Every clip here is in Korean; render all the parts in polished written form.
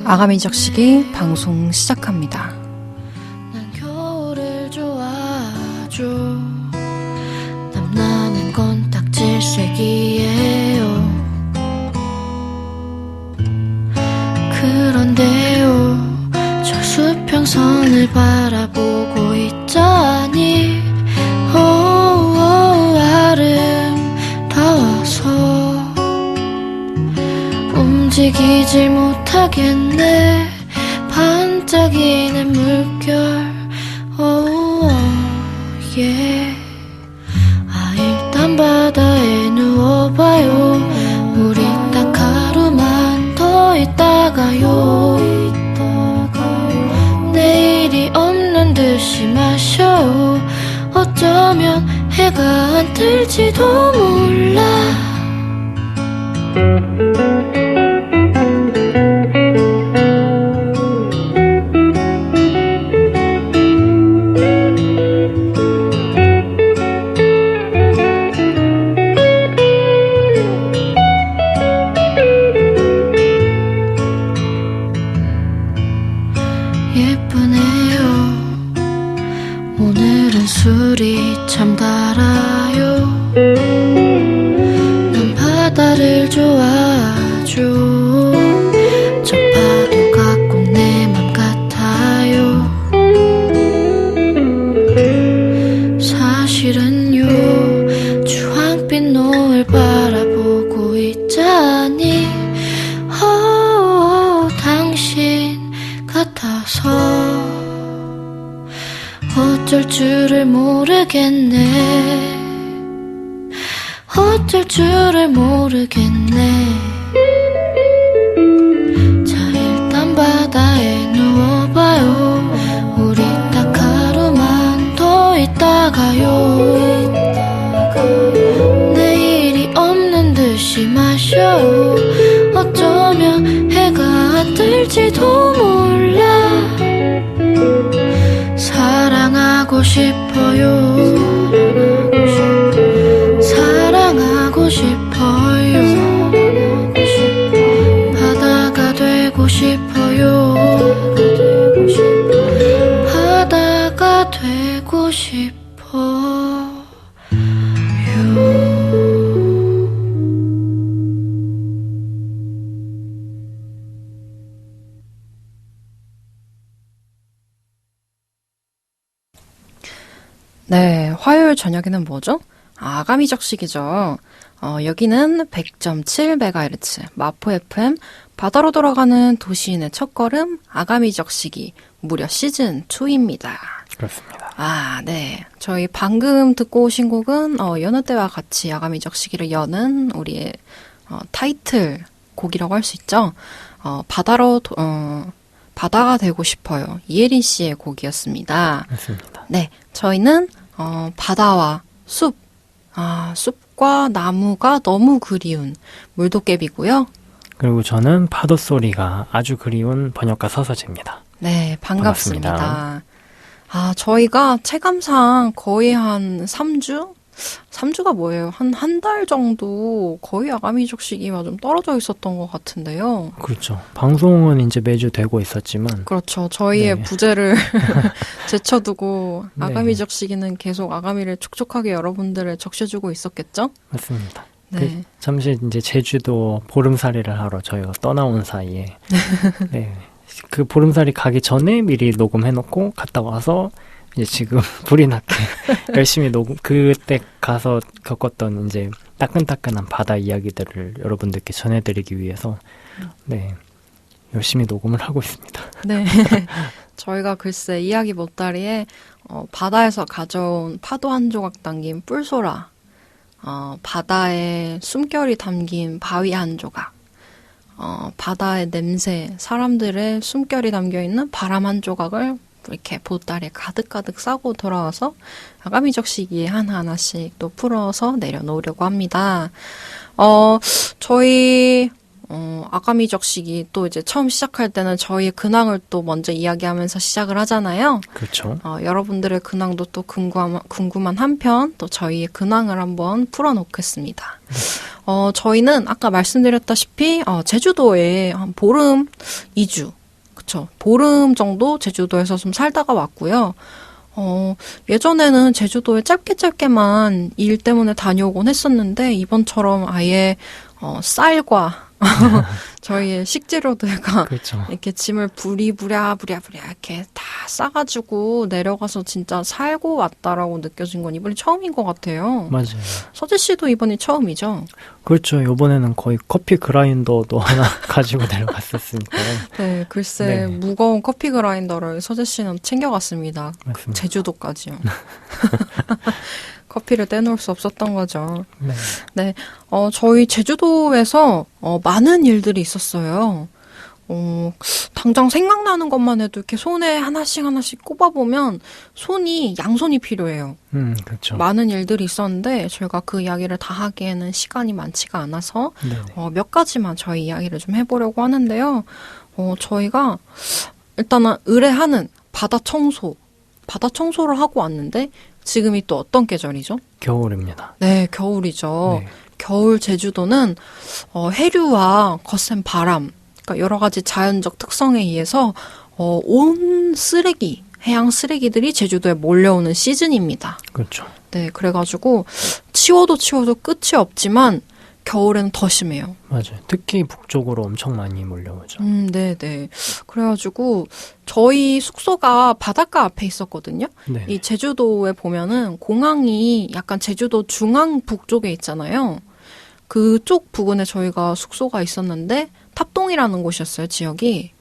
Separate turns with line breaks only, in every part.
아가미 적시기 방송 시작합니다.
난 겨울을 좋아하죠. 땀나는 건 딱 질색이에요. 그런데요, 저 수평선을 바라보고 있자니 아름다워서 움직이질 못하겠네. 반짝이는 물결 일단 바다에 누워봐요. 우리 딱 하루만 더 있다가요. 내일이 없는 듯이 마셔요. 어쩌면 해가 안 뜰지도 몰라. 예쁘네요. 오늘은 술이 참 달아요. 난 바다를 좋아하죠. 저 파도가 꼭 내 맘 같아요. 사실은요, 주황빛 노을 바라보고 있자니 당신 같아서 어쩔 줄을 모르겠네. 어쩔 줄을 모르겠네. 자, 일단 바다에 누워봐요. 우리 딱 하루만 더 있다가요. 내일이 없는 듯이 마셔요. 어쩌면 해가 안 뜰지도 몰라. 사랑하고 싶어요. 사랑하고 싶어요. 바다가 되고 싶어요. 바다가 되고 싶어요.
네, 화요일 저녁에는 뭐죠? 아가미 적시기죠. 여기는 100.7MHz 마포 FM 바다로 돌아가는 도시인의 첫걸음 아가미 적시기 무려 시즌2입니다.
그렇습니다.
아, 네. 저희 방금 듣고 오신 곡은 여느 때와 같이 아가미 적시기를 여는 우리의 타이틀 곡이라고 할 수 있죠. 바다가 되고 싶어요. 이혜린 씨의 곡이었습니다.
맞습니다.
네, 저희는 바다와 숲, 숲과 나무가 너무 그리운 물도깨비고요.
그리고 저는 파도 소리가 아주 그리운 번역가 서서지입니다.
네, 반갑습니다.
반갑습니다.
저희가 체감상 거의 한 3주? 3주가 뭐예요? 한 달 정도 거의 아가미 적시기와 좀 떨어져 있었던 것 같은데요.
그렇죠. 방송은 이제 매주 되고 있었지만.
그렇죠. 저희의
네.
부재를 제쳐두고
네.
아가미 적시기는 계속 아가미를 촉촉하게 여러분들을 적셔주고 있었겠죠?
맞습니다.
네.
잠시 이제 제주도 보름살이를 하러 저희가 떠나온 사이에. 네. 그 보름살이 가기 전에 미리 녹음해놓고 갔다 와서 이제 지금 불이 나게 열심히 그때 가서 겪었던 이제 따끈따끈한 바다 이야기들을 여러분들께 전해드리기 위해서 네 열심히 녹음을 하고 있습니다.
네. 저희가 글쎄 이야기 보따리에 바다에서 가져온 파도 한 조각 담긴 뿔소라, 바다에 숨결이 담긴 바위 한 조각, 바다의 냄새, 사람들의 숨결이 담겨있는 바람 한 조각을 이렇게 보따리에 가득가득 싸고 돌아와서 아가미 적시기에 하나하나씩 또 풀어서 내려놓으려고 합니다. 저희 아가미적 시기 또 이제 처음 시작할 때는 저희의 근황을 또 먼저 이야기하면서 시작을 하잖아요.
그렇죠.
여러분들의 근황도 또 궁금한 한편 또 저희의 근황을 한번 풀어놓겠습니다. 저희는 아까 말씀드렸다시피 제주도에 한 보름 2주, 그쵸? 보름 정도 제주도에서 좀 살다가 왔고요. 예전에는 제주도에 짧게만 일 때문에 다녀오곤 했었는데 이번처럼 아예 쌀과 저희의 식재료들과
그렇죠.
이렇게 짐을 부랴부랴 이렇게 다 싸가지고 내려가서 진짜 살고 왔다라고 느껴진 건 이번이 처음인 것 같아요.
맞아요.
서재 씨도 이번이 처음이죠?
그렇죠. 이번에는 거의 커피 그라인더도 하나 가지고 내려갔었으니까요.
네, 글쎄
네.
무거운 커피 그라인더를 서재 씨는 챙겨갔습니다.
맞습니다.
제주도까지요. 커피를 떼놓을 수 없었던 거죠.
네.
네, 저희 제주도에서 많은 일들이 있었어요. 당장 생각나는 것만 해도 이렇게 손에 하나씩 꼽아보면 손이 양손이 필요해요.
그렇죠.
많은 일들이 있었는데 저희가 그 이야기를 다 하기에는 시간이 많지가 않아서
네네.
몇 가지만 저희 이야기를 좀 해보려고 하는데요. 저희가 일단은 의뢰하는 바다 청소를 하고 왔는데 지금이 또 어떤 계절이죠?
겨울입니다.
네, 겨울이죠.
네.
겨울 제주도는 해류와 거센 바람, 그러니까 여러 가지 자연적 특성에 의해서 온 쓰레기, 해양 쓰레기들이 제주도에 몰려오는 시즌입니다.
그렇죠.
네, 그래가지고 치워도 끝이 없지만 겨울에는 더 심해요.
맞아요. 특히 북쪽으로 엄청 많이 몰려오죠.
네네. 그래가지고 저희 숙소가 바닷가 앞에 있었거든요.
네.
이 제주도에 보면은 공항이 약간 제주도 중앙 북쪽에 있잖아요. 그쪽 부근에 저희가 숙소가 있었는데 탑동이라는 곳이었어요, 지역이.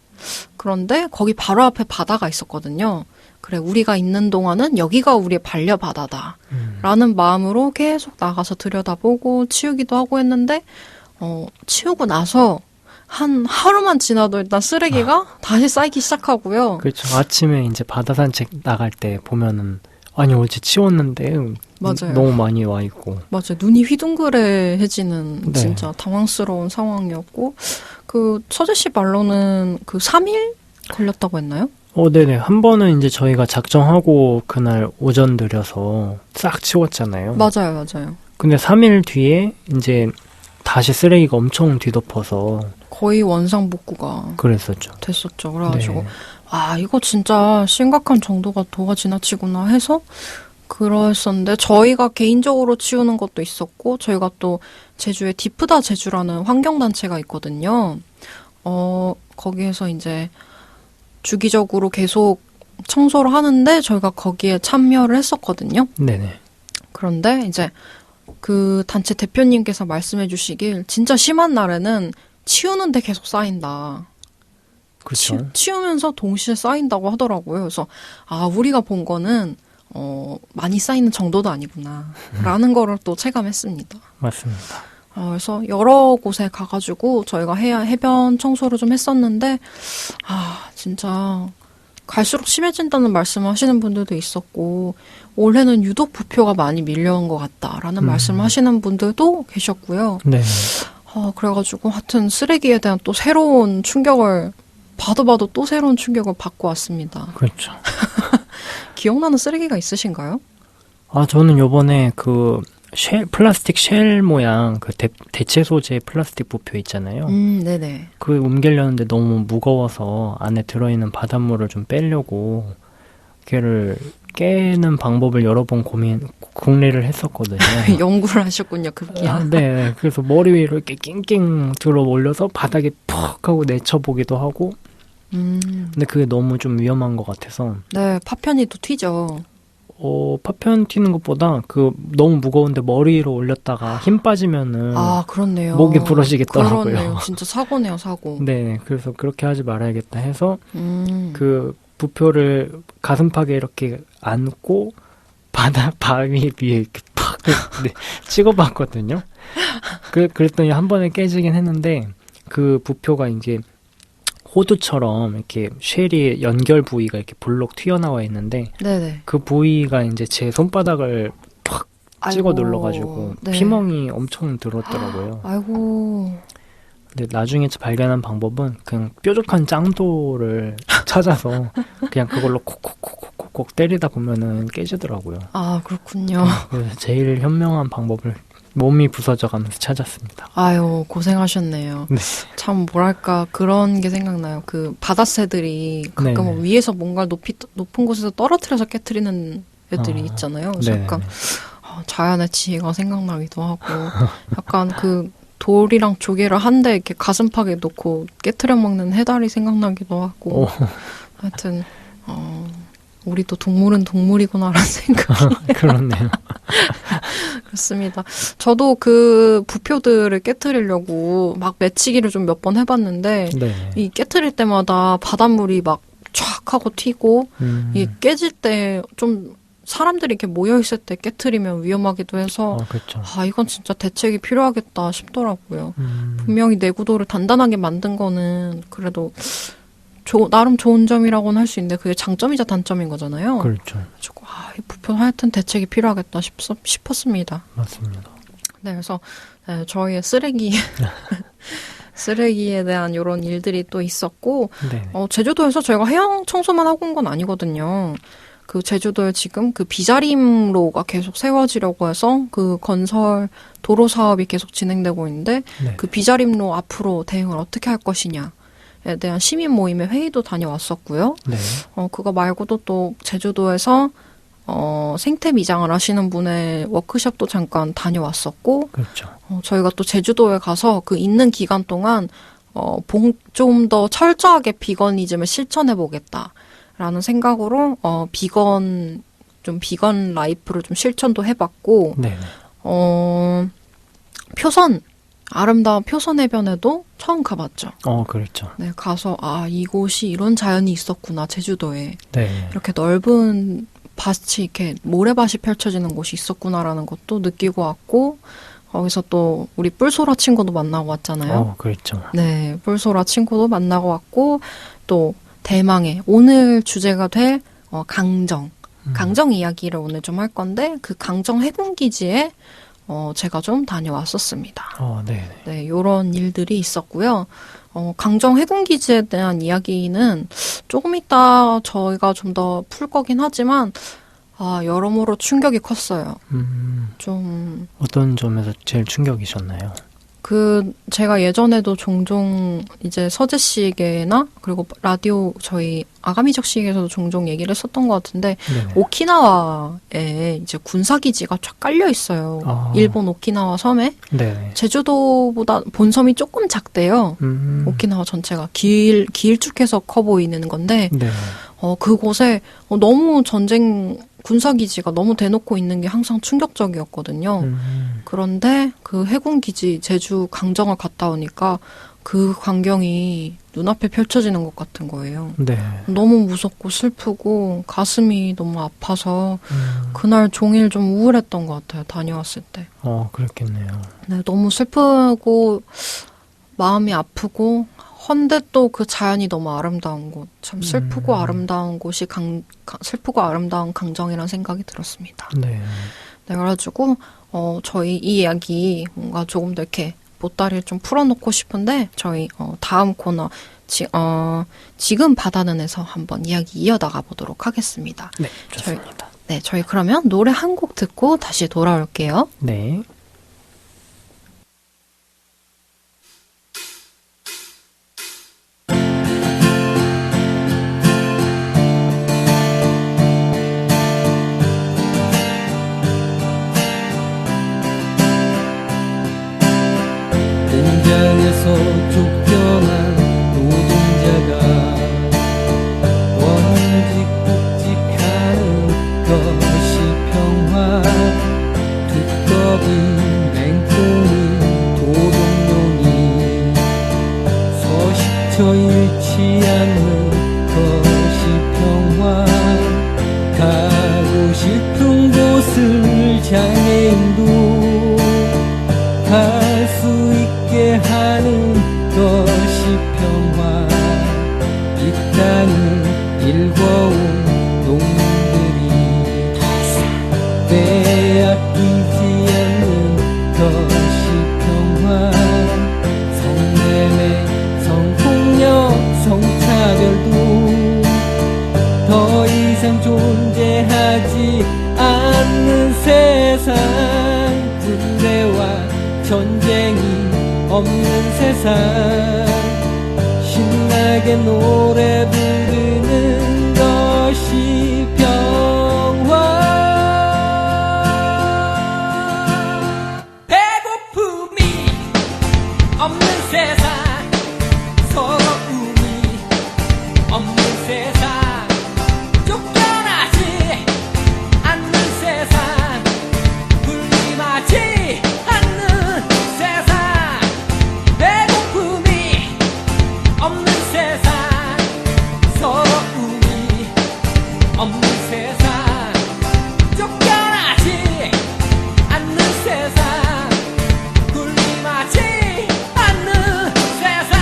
그런데 거기 바로 앞에 바다가 있었거든요. 그래, 우리가 있는 동안은 여기가 우리의 반려바다다. 라는 마음으로 계속 나가서 들여다보고 치우기도 하고 했는데, 치우고 나서 한 하루만 지나도 일단 쓰레기가 다시 쌓이기 시작하고요.
그렇죠. 아침에 이제 바다 산책 나갈 때 보면은 아니 어제 치웠는데
맞아요.
너무 많이 와 있고.
맞아요. 눈이 휘둥그레해지는
네.
진짜 당황스러운 상황이었고, 그 서재 씨 말로는 그 3일 걸렸다고 했나요?
네네. 한 번은 이제 저희가 작정하고 그날 오전 들여서 싹 치웠잖아요.
맞아요.
근데 3일 뒤에 이제 다시 쓰레기가 엄청 뒤덮어서
거의 원상복구가
그랬었죠.
됐었죠. 그래가지고
네.
이거 진짜 심각한 정도가 도가 지나치구나 해서 그랬었는데 저희가 개인적으로 치우는 것도 있었고 저희가 또 제주에 디프다 제주라는 환경단체가 있거든요. 거기에서 이제 주기적으로 계속 청소를 하는데 저희가 거기에 참여를 했었거든요.
네네.
그런데 이제 그 단체 대표님께서 말씀해 주시길 진짜 심한 날에는 치우는데 계속 쌓인다.
그렇죠.
치우면서 동시에 쌓인다고 하더라고요. 그래서 우리가 본 거는 많이 쌓이는 정도도 아니구나 라는 거를 또 체감했습니다.
맞습니다.
그래서 여러 곳에 가가지고 저희가 해변 청소를 좀 했었는데 진짜 갈수록 심해진다는 말씀을 하시는 분들도 있었고 올해는 유독 부표가 많이 밀려온 것 같다라는 말씀을 하시는 분들도 계셨고요.
네.
그래가지고 하여튼 쓰레기에 대한 또 새로운 충격을 봐도 또 새로운 충격을 받고 왔습니다.
그렇죠.
기억나는 쓰레기가 있으신가요?
저는 요번에 그 플라스틱 쉘 모양 그 대체 소재 플라스틱 부표 있잖아요.
네네.
그 옮기려는데 너무 무거워서 안에 들어있는 바닷물을 좀 빼려고 걔를 깨는 방법을 여러 번 궁리를 했었거든요.
연구를 하셨군요, 급기야.
네. 그래서 머리 위로 이렇게 낑낑 들어 올려서 바닥에 푹 하고 내쳐보기도 하고. 근데 그게 너무 좀 위험한 것 같아서.
네, 파편이 또 튀죠.
파편 튀는 것보다 너무 무거운데 머리 위로 올렸다가 힘 빠지면은
그렇네요.
목이 부러지겠더라고요.
그렇네요. 진짜 사고네요, 사고.
네, 그래서 그렇게 하지 말아야겠다 해서 그 부표를 가슴팍에 이렇게 안고 바위 위에 이렇게 팍 찍어봤거든요. 그랬더니 한 번에 깨지긴 했는데 그 부표가 이제 호두처럼 이렇게 쉘이 연결 부위가 이렇게 볼록 튀어나와 있는데
네네.
그 부위가 이제 제 손바닥을 팍 찍어
아이고,
눌러가지고
네.
피멍이 엄청 들었더라고요.
아이고.
근데 나중에 발견한 방법은 그냥 뾰족한 짱돌을 찾아서 그냥 그걸로 콕콕콕콕콕 때리다 보면은 깨지더라고요.
아, 그렇군요.
그래서 제일 현명한 방법을 몸이 부서져가면서 찾았습니다.
아유, 고생하셨네요.
네.
참 뭐랄까 그런 게 생각나요. 그 바다새들이 가끔
네네.
위에서 뭔가 높은 곳에서 떨어뜨려서 깨트리는 애들이 있잖아요. 그래서
네네.
약간 자연의 지혜가 생각나기도 하고 약간 그 돌이랑 조개를 한 대 이렇게 가슴팍에 놓고 깨트려 먹는 해달이 생각나기도 하고
오.
하여튼 우리도 동물은 동물이구나라는 생각이
그렇네요.
그렇습니다. 저도 그 부표들을 깨트리려고 막 매치기를 좀 몇 번 해봤는데
네.
이 깨트릴 때마다 바닷물이 막 촥 하고 튀고 이 깨질 때 좀 사람들이 이렇게 모여 있을 때 깨트리면 위험하기도 해서
그렇죠.
아 이건 진짜 대책이 필요하겠다 싶더라고요. 분명히 내구도를 단단하게 만든 거는 그래도 나름 좋은 점이라고는 할 수 있는데 그게 장점이자 단점인 거잖아요.
그렇죠.
그래서 이 부표 하여튼 대책이 필요하겠다 싶었습니다.
맞습니다.
네, 그래서 저희의 쓰레기에 대한 이런 일들이 또 있었고
네.
제주도에서 저희가 해양 청소만 하고 온 건 아니거든요. 그 제주도에 지금 그 비자림로가 계속 세워지려고 해서 그 건설 도로 사업이 계속 진행되고 있는데
네.
그 비자림로 앞으로 대응을 어떻게 할 것이냐에 대한 시민 모임의 회의도 다녀왔었고요.
네.
그거 말고도 또 제주도에서 생태 미장을 하시는 분의 워크숍도 잠깐 다녀왔었고,
그렇죠.
저희가 또 제주도에 가서 그 있는 기간 동안 좀 더 철저하게 비건이즘을 실천해 보겠다라는 생각으로 비건 라이프를 좀 실천도 해봤고,
네.
아름다운 표선 해변에도 처음 가봤죠.
그렇죠.
네, 가서 이곳이 이런 자연이 있었구나 제주도에
네.
이렇게 넓은 밭이 이렇게 모래밭이 펼쳐지는 곳이 있었구나라는 것도 느끼고 왔고 거기서 또 우리 뿔소라 친구도 만나고 왔잖아요.
그렇죠.
네, 뿔소라 친구도 만나고 왔고 또 대망의 오늘 주제가 될 강정 이야기를 오늘 좀 할 건데 그 강정 해군기지에 제가 좀 다녀왔었습니다.
네.
네, 요런 일들이 있었고요. 강정 해군기지에 대한 이야기는 조금 이따 저희가 좀 더 풀 거긴 하지만, 여러모로 충격이 컸어요. 좀,
어떤 점에서 제일 충격이셨나요?
제가 예전에도 종종 이제 서재 씨에게나, 그리고 라디오 저희 아가미적 씨에게서도 종종 얘기를 했었던 것 같은데,
네네.
오키나와에 이제 군사기지가 쫙 깔려 있어요. 일본 오키나와 섬에.
네.
제주도보다 본섬이 조금 작대요. 오키나와 전체가 길쭉해서 커 보이는 건데,
네.
그곳에 너무 군사기지가 너무 대놓고 있는 게 항상 충격적이었거든요. 그런데 그 해군기지 제주 강정을 갔다 오니까 그 광경이 눈앞에 펼쳐지는 것 같은 거예요.
네.
너무 무섭고 슬프고 가슴이 너무 아파서 그날 종일 좀 우울했던 것 같아요. 다녀왔을 때.
그렇겠네요.
네, 너무 슬프고 마음이 아프고 헌데 또 그 자연이 너무 아름다운 곳, 참 슬프고 아름다운 곳이 슬프고 아름다운 강정이라는 생각이 들었습니다.
네.
네, 그래가지고 저희 이 이야기 뭔가 조금 더 이렇게 보따리를 좀 풀어놓고 싶은데 저희 다음 코너 지금 바다는에서 한번 이야기 이어나가 보도록 하겠습니다.
네, 좋습니다.
저희 그러면 노래 한 곡 듣고 다시 돌아올게요.
네.
공장에서 쫓겨난 노동자가 원직국직하는 것이 평화 두꺼운 맹꽁이 도롱뇽이 서식처 잃지 않는 것이 평화 가고 싶은 곳을 장애인도 갈 수 있게 하는 것이 평화 이 땅을 일궈온 농민들이 빼앗기지 않는 것이 평화 성내 하지 않는 세상, 군대와 전쟁이 없는 세상, 신나게 노래 부르는 것이 평화. 배고픔이 없는 세상, 서러움이 없는 세상, 쫓겨나지 않는 세상, 불림하지 않는 세상, 배고픔이 없는 세상, 서러움이 없는 세상, 쫓겨나지 않는 세상, 불림하지 않는 세상.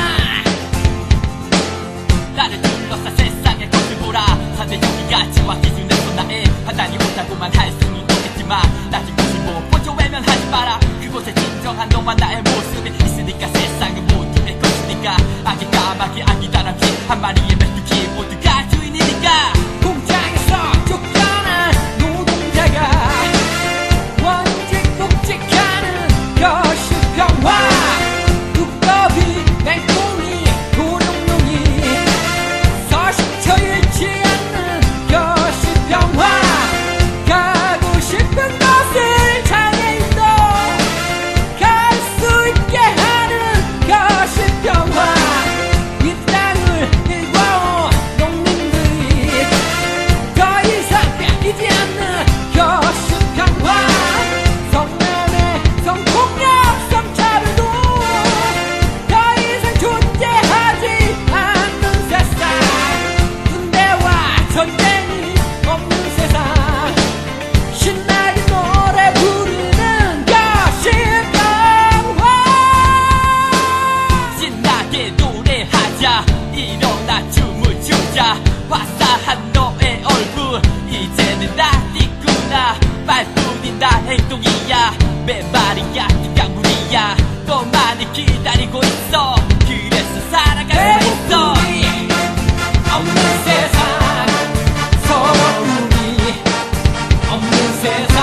나를 둘러싼 세상의 것을 보라. 사대 여기가 지와 기준에서 나의 판단이 못하고만 할 수는 없겠지만, 나지 보시고 먼저 외면하지 마라. 그곳에 진정한 너와 나의 모습이 있으니까 세상은 모두의 것이니까. 악이 까마귀 아니다란 한 마리의 메뚜기 모두가 주인이니까. 공장에서 쫓겨난 노동자가 원직 복직하는 것이 평화. 두꺼비 맹꽁이 도룡뇽이 서식처 잃지 않는 것이 평화. 가고 싶은 곳을 장애인도 갈 수 있게 하는 것이 평화. 이 땅을 일궈온 농민들이 더 이상 뺏기지 않는 것이 평화. 성남의 성폭력 성차별도 더 이상 존재하지 않는 세상, 군대와 전쟁이 없는 세상, 신나게 노래 부르는 것이 평화. 신나게 노래하자, 일어나 춤을 추자. 화사한 너의 얼굴 이제는 낯익구나. 말뿐인 나 행동이야, 맨말이야, 뒷강물이야. 더 많이 기다리고 있어. 그래서 살아가고 있어. 없는 세상, 서러움이 없는 세상,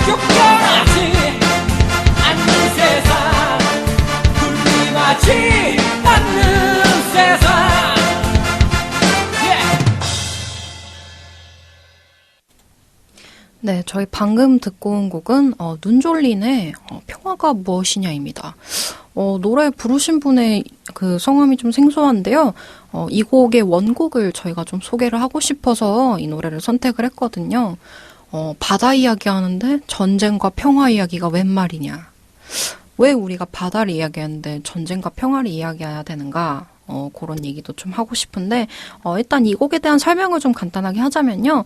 쫓겨나지 않는 세상, 불림하지 않는 세상. Yeah.
네, 저희 방금 듣고 온 곡은 눈졸린의 평화가 무엇이냐입니다. 노래 부르신 분의 그 성함이 좀 생소한데요. 이 곡의 원곡을 저희가 좀 소개를 하고 싶어서 이 노래를 선택을 했거든요. 바다 이야기 하는데 전쟁과 평화 이야기가 웬 말이냐. 왜 우리가 바다를 이야기하는데 전쟁과 평화를 이야기해야 되는가? 그런 얘기도 좀 하고 싶은데, 일단 이 곡에 대한 설명을 좀 간단하게 하자면요.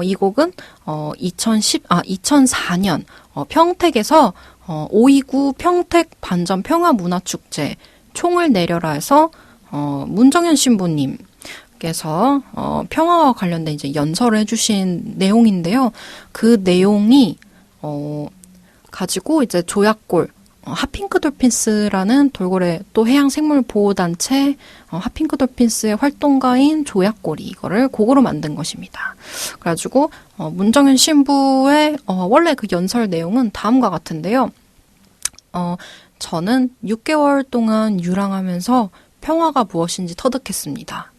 이 곡은, 2004년, 평택에서, 5.29 평택 반전 평화문화축제 총을 내려라 해서, 문정현 신부님께서, 평화와 관련된 이제 연설을 해주신 내용인데요. 그 내용이, 가지고 이제 조약골, 핫핑크 돌핀스라는 돌고래 또 해양생물보호단체 핫핑크 돌핀스의 활동가인 조약골이 이거를 곡으로 만든 것입니다. 그래가지고 문정현 신부의 원래 그 연설 내용은 다음과 같은데요. 저는 6개월 동안 유랑하면서 평화가 무엇인지 터득했습니다.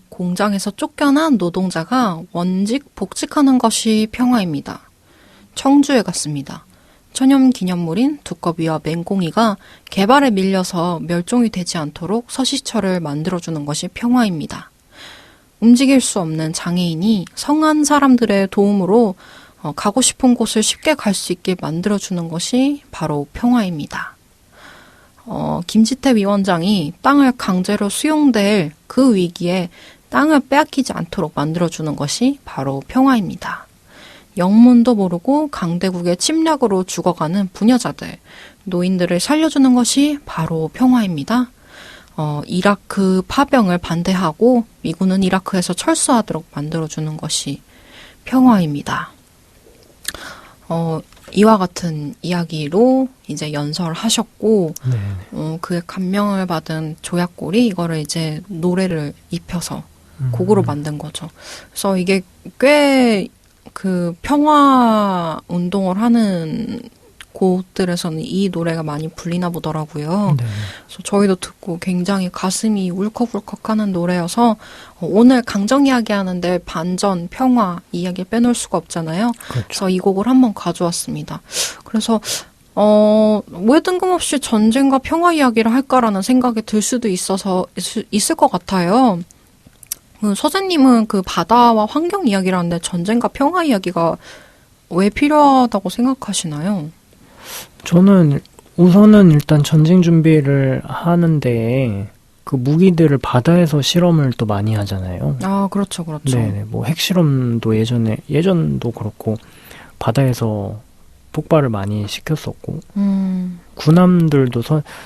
공장에서 쫓겨난 노동자가 원직 복직하는 것이 평화입니다. 청주에 갔습니다. 천연기념물인 두꺼비와 맹꽁이가 개발에 밀려서 멸종이 되지 않도록 서식처를 만들어주는 것이 평화입니다. 움직일 수 없는 장애인이 성한 사람들의 도움으로 가고 싶은 곳을 쉽게 갈 수 있게 만들어주는 것이 바로 평화입니다. 김지태 위원장이 땅을 강제로 수용될 그 위기에 땅을 빼앗기지 않도록 만들어주는 것이 바로 평화입니다. 영문도 모르고 강대국의 침략으로 죽어가는 부녀자들, 노인들을 살려주는 것이 바로 평화입니다. 이라크 파병을 반대하고 미군은 이라크에서 철수하도록 만들어주는 것이 평화입니다. 이와 같은 이야기로 이제 연설하셨고, 그의 감명을 받은 조약골이 이거를 이제 노래를 입혀서 곡으로 만든 거죠. 그래서 이게 꽤 그 평화 운동을 하는 곳들에서는 이 노래가 많이 불리나 보더라고요.
네.
그래서 저희도 듣고 굉장히 가슴이 울컥울컥하는 노래여서 오늘 강정 이야기 하는데 반전, 평화 이야기 빼놓을 수가 없잖아요.
그렇죠.
그래서 이 곡을 한번 가져왔습니다. 그래서 왜 뜬금없이 전쟁과 평화 이야기를 할까라는 생각이 들 수도 있을 것 같아요. 서재님은 그 바다와 환경 이야기를 하는데 전쟁과 평화 이야기가 왜 필요하다고 생각하시나요?
저는 우선은 일단 전쟁 준비를 하는데 그 무기들을 바다에서 실험을 또 많이 하잖아요.
아, 그렇죠, 그렇죠.
네, 뭐 핵실험도 예전도 그렇고 바다에서 폭발을 많이 시켰었고 군함들도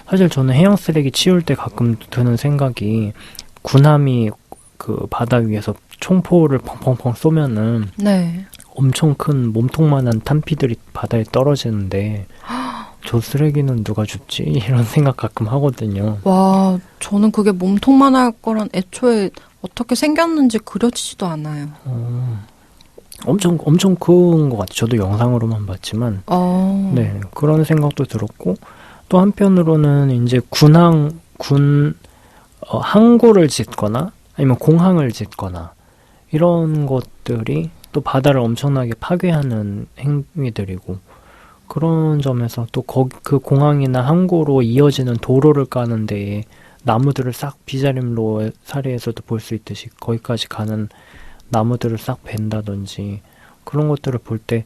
사실 저는 해양 쓰레기 치울 때 가끔 드는 생각이 군함이 그 바다 위에서 총포를 펑펑펑 쏘면은
네.
엄청 큰 몸통만한 탄피들이 바다에 떨어지는데 저 쓰레기는 누가 줍지? 이런 생각 가끔 하거든요.
와, 저는 그게 몸통만 할 거란 애초에 어떻게 생겼는지 그려지지도 않아요.
엄청 큰 것 같아요. 저도 영상으로만 봤지만 네, 그런 생각도 들었고 또 한편으로는 이제 항구를 짓거나 아니면 공항을 짓거나 이런 것들이 또 바다를 엄청나게 파괴하는 행위들이고 그런 점에서 또 그 공항이나 항구로 이어지는 도로를 까는 데에 나무들을 싹 비자림로 사례에서도 볼 수 있듯이 거기까지 가는 나무들을 싹 벤다든지 그런 것들을 볼 때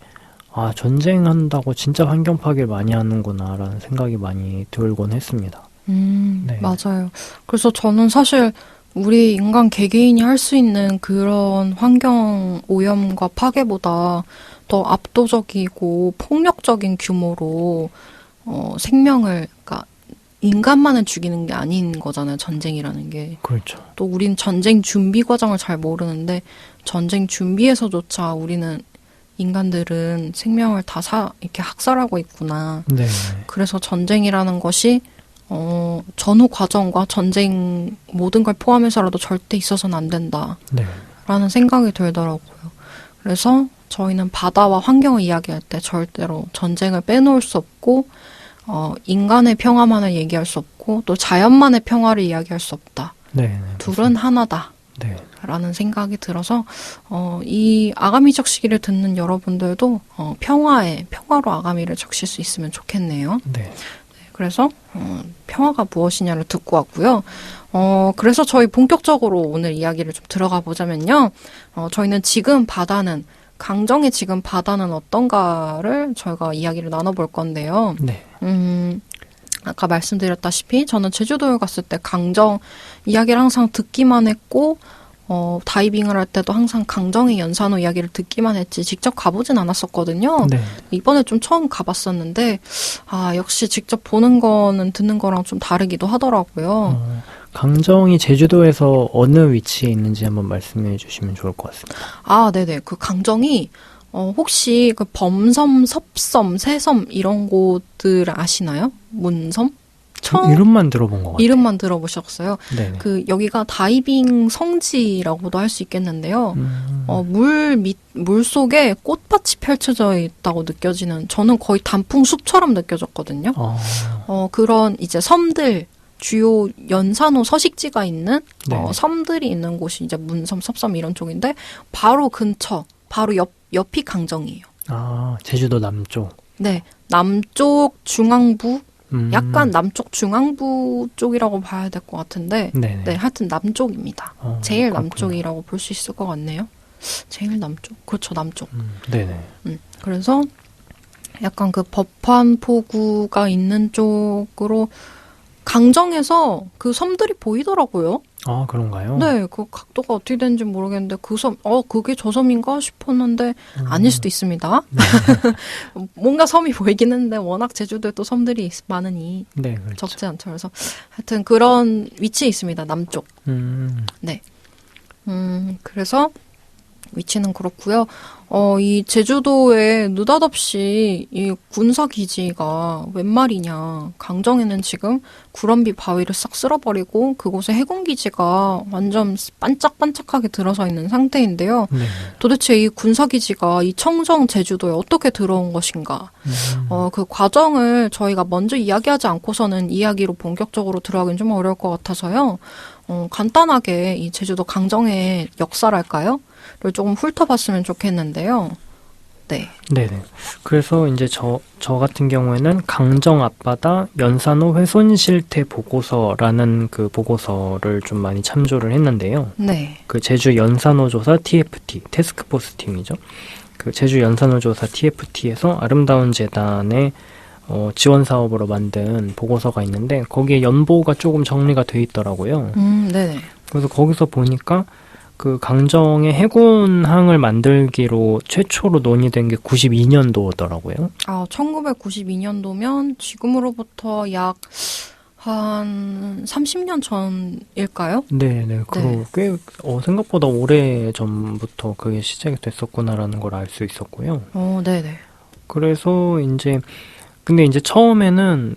아, 전쟁한다고 진짜 환경 파괴를 많이 하는구나 라는 생각이 많이 들곤 했습니다. 네.
맞아요. 그래서 저는 사실 우리 인간 개개인이 할 수 있는 그런 환경 오염과 파괴보다 더 압도적이고 폭력적인 규모로 생명을, 그러니까 인간만을 죽이는 게 아닌 거잖아요. 전쟁이라는 게.
그렇죠.
또 우린 전쟁 준비 과정을 잘 모르는데 전쟁 준비에서조차 우리는 인간들은 생명을 다 이렇게 학살하고 있구나.
네.
그래서 전쟁이라는 것이 전후 과정과 전쟁 모든 걸 포함해서라도 절대 있어서는 안 된다.
네.
라는 생각이 들더라고요. 그래서 저희는 바다와 환경을 이야기할 때 절대로 전쟁을 빼놓을 수 없고 인간의 평화만을 얘기할 수 없고 또 자연만의 평화를 이야기할 수 없다.
네.
둘은 하나다.
네.
라는 생각이 들어서 이 아가미적 시기를 듣는 여러분들도 평화로 아가미를 적실 수 있으면 좋겠네요.
네.
그래서 평화가 무엇이냐를 듣고 왔고요. 그래서 저희 본격적으로 오늘 이야기를 좀 들어가 보자면요. 저희는 강정의 지금 바다는 어떤가를 저희가 이야기를 나눠볼 건데요.
네.
아까 말씀드렸다시피 저는 제주도에 갔을 때 강정 이야기를 항상 듣기만 했고 다이빙을 할 때도 항상 강정의 연산호 이야기를 듣기만 했지 직접 가보진 않았었거든요.
네.
이번에 좀 처음 가봤었는데 역시 직접 보는 거는 듣는 거랑 좀 다르기도 하더라고요.
강정이 제주도에서 어느 위치에 있는지 한번 말씀해 주시면 좋을 것 같습니다.
네네. 그 강정이 혹시 그 범섬, 섭섬, 새섬 이런 곳들 아시나요? 문섬?
이름만 들어본 것 같아요.
이름만 들어보셨어요?
네네.
여기가 다이빙 성지라고도 할 수 있겠는데요. 물 속에 꽃밭이 펼쳐져 있다고 느껴지는, 저는 거의 단풍 숲처럼 느껴졌거든요. 그런 이제 섬들, 주요 연산호 서식지가 있는 섬들이 있는 곳이 이제 문섬, 섭섬 이런 쪽인데 바로 옆이 강정이에요.
제주도 남쪽.
네, 남쪽 중앙부, 약간 남쪽 중앙부 쪽이라고 봐야 될 것 같은데,
네네.
네, 하여튼 남쪽입니다. 제일
그렇구나.
남쪽이라고 볼 수 있을 것 같네요. 제일 남쪽, 그렇죠, 남쪽.
네네.
그래서 약간 그 법한포구가 있는 쪽으로 강정에서 그 섬들이 보이더라고요.
그런가요?
네, 그 각도가 어떻게 되는지 모르겠는데 그 섬, 그게 저 섬인가 싶었는데 아닐 수도 있습니다.
네.
뭔가 섬이 보이긴 했는데 워낙 제주도에 또 섬들이 많으니
네, 그렇죠.
적지 않죠. 그래서 하여튼 그런 위치에 있습니다. 남쪽. 네. 그래서 위치는 그렇고요. 이 제주도에 느닷없이 이 군사기지가 웬 말이냐. 강정에는 지금 구럼비 바위를 싹 쓸어버리고 그곳에 해군기지가 완전 반짝반짝하게 들어서 있는 상태인데요.
네.
도대체 이 군사기지가 이 청정 제주도에 어떻게 들어온 것인가. 그 과정을 저희가 먼저 이야기하지 않고서는 이야기로 본격적으로 들어가긴 좀 어려울 것 같아서요. 간단하게 이 제주도 강정의 역사랄까요? 를 조금 훑어봤으면 좋겠는데요. 네.
네네. 그래서 이제 저 같은 경우에는 강정 앞바다 연산호 훼손 실태 보고서라는 그 보고서를 좀 많이 참조를 했는데요.
네.
그 제주 연산호 조사 TFT, 태스크포스 팀이죠. 그 제주 연산호 조사 TFT에서 아름다운 재단의 지원 사업으로 만든 보고서가 있는데 거기에 연보가 조금 정리가 돼 있더라고요.
네네.
그래서 거기서 보니까 그 강정의 해군항을 만들기로 최초로 논의된 게 92년도더라고요.
1992년도면 지금으로부터 약 한 30년 전일까요?
네네.
네.
꽤 생각보다 오래 전부터 그게 시작이 됐었구나라는 걸 알 수 있었고요.
네네.
그래서 근데 이제 처음에는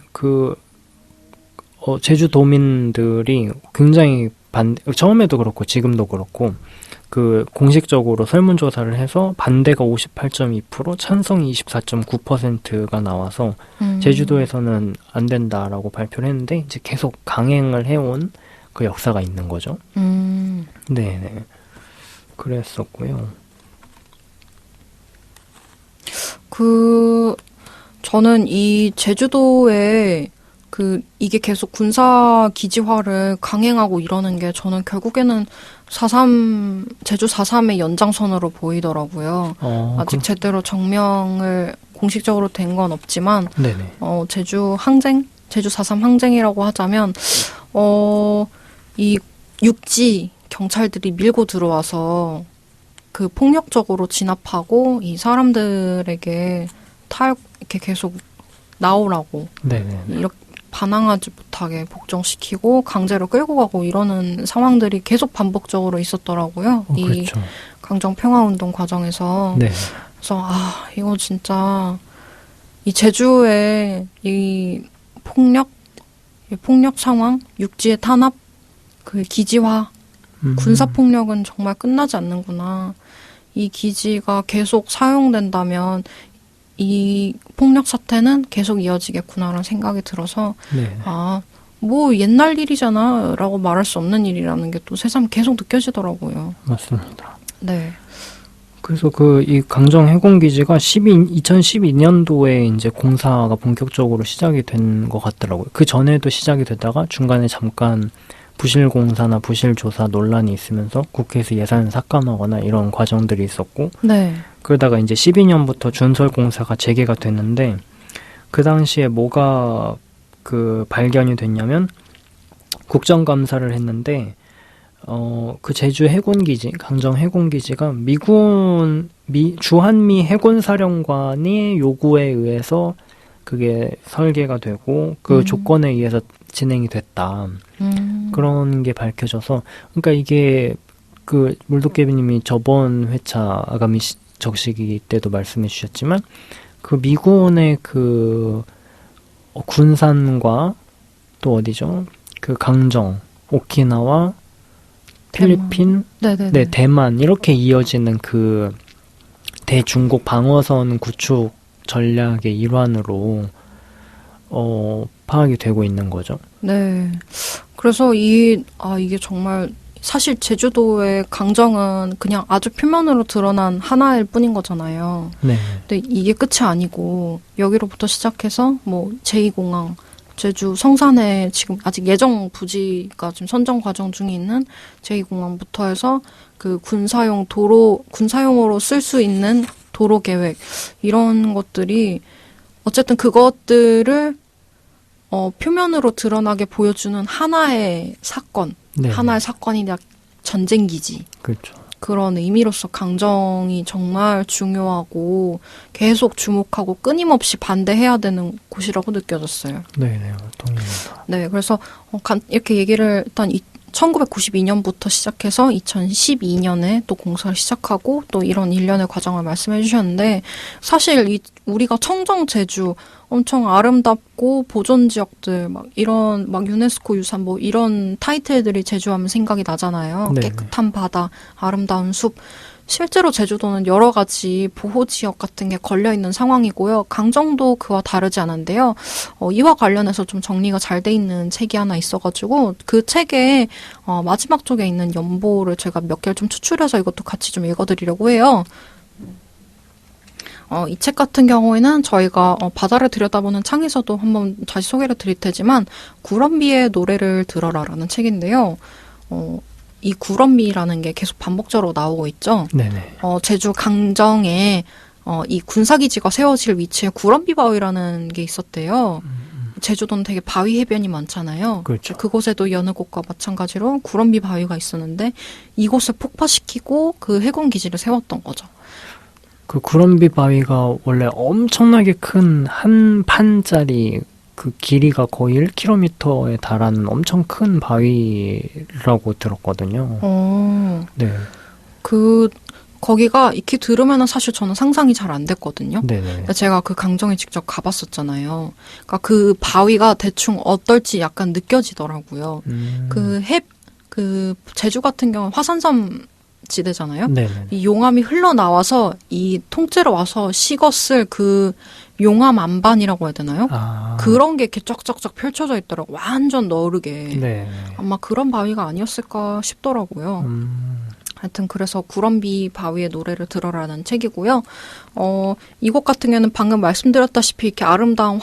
제주도민들이 굉장히 처음에도 그렇고 지금도 그렇고 그 공식적으로 설문조사를 해서 반대가 58.2%, 찬성이 24.9%가 나와서 제주도에서는 안 된다라고 발표를 했는데 이제 계속 강행을 해온 그 역사가 있는 거죠. 네네. 그랬었고요.
저는 이 제주도에 이게 계속 군사 기지화를 강행하고 이러는 게 저는 결국에는 제주 4.3의 연장선으로 보이더라고요. 아직 제대로 정명을 공식적으로 된 건 없지만,
네네.
제주 4.3 항쟁이라고 하자면, 이 육지 경찰들이 밀고 들어와서 그 폭력적으로 진압하고 이 사람들에게 이렇게 계속 나오라고.
네네.
이렇게 반항하지 못하게 복종시키고 강제로 끌고 가고 이러는 상황들이 계속 반복적으로 있었더라고요. 이
그렇죠.
강정 평화운동 과정에서.
네.
그래서 이거 진짜 이 제주의 이 폭력 상황, 육지의 탄압, 그 기지화, 군사 폭력은 정말 끝나지 않는구나. 이 기지가 계속 사용된다면 이 폭력 사태는 계속 이어지겠구나라는 생각이 들어서
네.
뭐 옛날 일이잖아 라고 말할 수 없는 일이라는 게 또 새삼 계속 느껴지더라고요.
맞습니다.
네.
그래서 이 강정 해군기지가 2012년도에 이제 공사가 본격적으로 시작이 된 것 같더라고요. 그 전에도 시작이 되다가 중간에 잠깐 부실 공사나 부실 조사 논란이 있으면서 국회에서 예산 삭감하거나 이런 과정들이 있었고,
네.
그러다가 이제 12년부터 준설 공사가 재개가 됐는데, 그 당시에 뭐가 발견이 됐냐면, 국정감사를 했는데, 그 제주 해군기지, 강정 해군기지가 주한미 해군사령관의 요구에 의해서 그게 설계가 되고, 그 조건에 의해서 진행이 됐다. 그런 게 밝혀져서, 그러니까 이게 물도깨비님이 저번 회차 아가미 적시기 때도 말씀해 주셨지만, 미군의 군산과 또 어디죠? 강정, 오키나와, 필리핀, 네, 대만 이렇게 이어지는 대중국 방어선 구축 전략의 일환으로 파악이 되고 있는 거죠.
네. 그래서 이게 정말 사실 제주도의 강정은 그냥 아주 표면으로 드러난 하나일 뿐인 거잖아요.
네.
근데 이게 끝이 아니고 여기로부터 시작해서 뭐 제2공항, 제주 성산에 지금 아직 예정 부지가 지금 선정 과정 중에 있는 제2공항부터 해서 군사용으로 쓸 수 있는 도로 계획 이런 것들이 어쨌든 그것들을 표면으로 드러나게 보여주는 하나의 사건,
네.
하나의 사건이 전쟁기지.
그렇죠.
그런 의미로서 강정이 정말 중요하고 계속 주목하고 끊임없이 반대해야 되는 곳이라고 느껴졌어요.
네, 동의합니다.
네, 그래서 이렇게 얘기를 일단 1992년부터 시작해서 2012년에 또 공사를 시작하고 또 이런 일련의 과정을 말씀해 주셨는데 사실 우리가 청정 제주 엄청 아름답고 보존 지역들 막 이런 막 유네스코 유산 뭐 이런 타이틀들이 제주하면 생각이 나잖아요.
네.
깨끗한 바다, 아름다운 숲. 실제로 제주도는 여러 가지 보호 지역 같은 게 걸려 있는 상황이고요. 강정도 그와 다르지 않은데요. 이와 관련해서 좀 정리가 잘 돼 있는 책이 하나 있어가지고 그 책의 마지막 쪽에 있는 연보를 제가 몇 개를 좀 추출해서 이것도 같이 좀 읽어드리려고 해요. 이 책 같은 경우에는 저희가 바다를 들여다보는 창에서도 한번 다시 소개를 드릴 테지만 구럼비의 노래를 들어라라는 책인데요. 이 구럼비라는 게 계속 반복적으로 나오고 있죠.
네네.
제주 강정에 이 군사기지가 세워질 위치에 구럼비 바위라는 게 있었대요. 제주도는 되게 바위 해변이 많잖아요.
그렇죠.
그곳에도 여느 곳과 마찬가지로 구럼비 바위가 있었는데 이곳을 폭파시키고 그 해군기지를 세웠던 거죠.
그 구럼비 바위가 원래 엄청나게 큰 한 판짜리 그 길이가 거의 1km에 달하는 엄청 큰 바위라고 들었거든요. 네.
거기가 익히 들으면은 사실 저는 상상이 잘 안 됐거든요.
네네.
근데 제가 그 강정에 직접 가봤었잖아요. 그러니까 그 바위가 대충 어떨지 약간 느껴지더라고요. 그 제주 같은 경우는 화산섬 지대잖아요.
네네.
이 용암이 흘러나와서 이 통째로 와서 식었을 그 용암 안반이라고 해야 되나요? 그런 게 이렇게 쫙쫙쫙 펼쳐져 있더라고. 완전 너르게.
네.
아마 그런 바위가 아니었을까 싶더라고요. 하여튼 그래서 구럼비 바위의 노래를 들어라는 책이고요. 이곳 같은 경우는 방금 말씀드렸다시피 이렇게 아름다운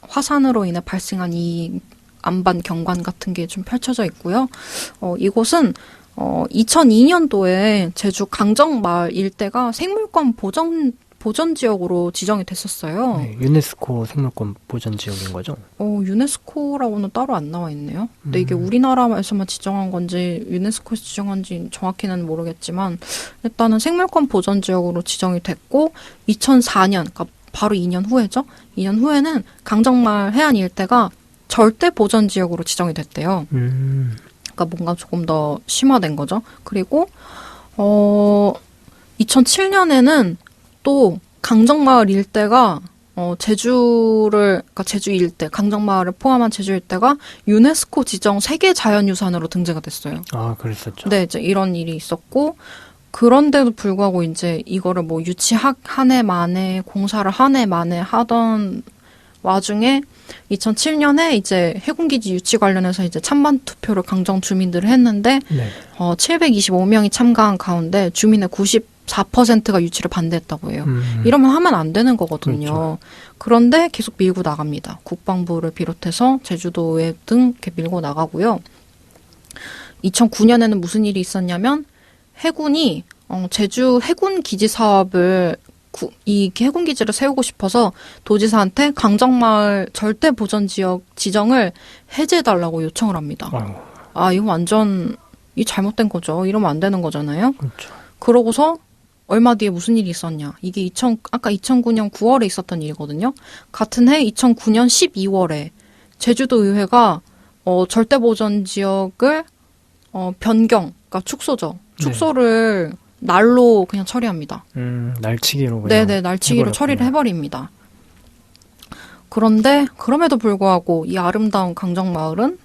화산으로 인해 발생한 이 안반 경관 같은 게 좀 펼쳐져 있고요. 이곳은 2002년도에 제주 강정마을 일대가 생물권 보전 지역으로 지정이 됐었어요.
네, 유네스코 생물권 보전 지역인 거죠?
유네스코라고는 따로 안 나와 있네요. 근데 이게 우리나라에서만 지정한 건지 유네스코에서 지정한지 정확히는 모르겠지만 일단은 생물권 보전 지역으로 지정이 됐고 2004년, 그러니까 바로 2년 후에죠. 2년 후에는 강정마을 해안 일대가 절대 보전 지역으로 지정이 됐대요. 그러니까 뭔가 조금 더 심화된 거죠. 그리고 2007년에는 또 강정마을 일대가 그러니까 제주 일대, 강정마을을 포함한 제주 일대가 유네스코 지정 세계 자연유산으로 등재가 됐어요.
아, 그랬었죠.
네, 이제 이런 일이 있었고 그런데도 불구하고 이제 이거를 뭐 유치 한 해 만에 공사를 한 해 만에 하던 와중에 2007년에 이제 해군기지 유치 관련해서 이제 찬반 투표를 강정 주민들을 했는데
네.
725명이 참가한 가운데 주민의 94%가 유치를 반대했다고 해요. 이러면 하면 안 되는 거거든요.
그렇죠.
그런데 계속 밀고 나갑니다. 국방부를 비롯해서 제주도에 등 이렇게 밀고 나가고요. 2009년에는 무슨 일이 있었냐면 해군이 제주 해군 기지 사업을 이 해군 기지를 세우고 싶어서 도지사한테 강정마을 절대 보전 지역 지정을 해제해달라고 요청을 합니다. 이거 완전 이 잘못된 거죠. 이러면 안 되는 거잖아요.
그렇죠.
그러고서 얼마 뒤에 무슨 일이 있었냐? 이게 아까 2009년 9월에 있었던 일이거든요. 같은 해 2009년 12월에 제주도 의회가 절대 보전 지역을 변경, 그러니까 축소죠. 축소를 날로 그냥 처리합니다.
날치기로 그냥.
네네, 날치기로 처리를 해버립니다. 그런데 그럼에도 불구하고 이 아름다운 강정마을은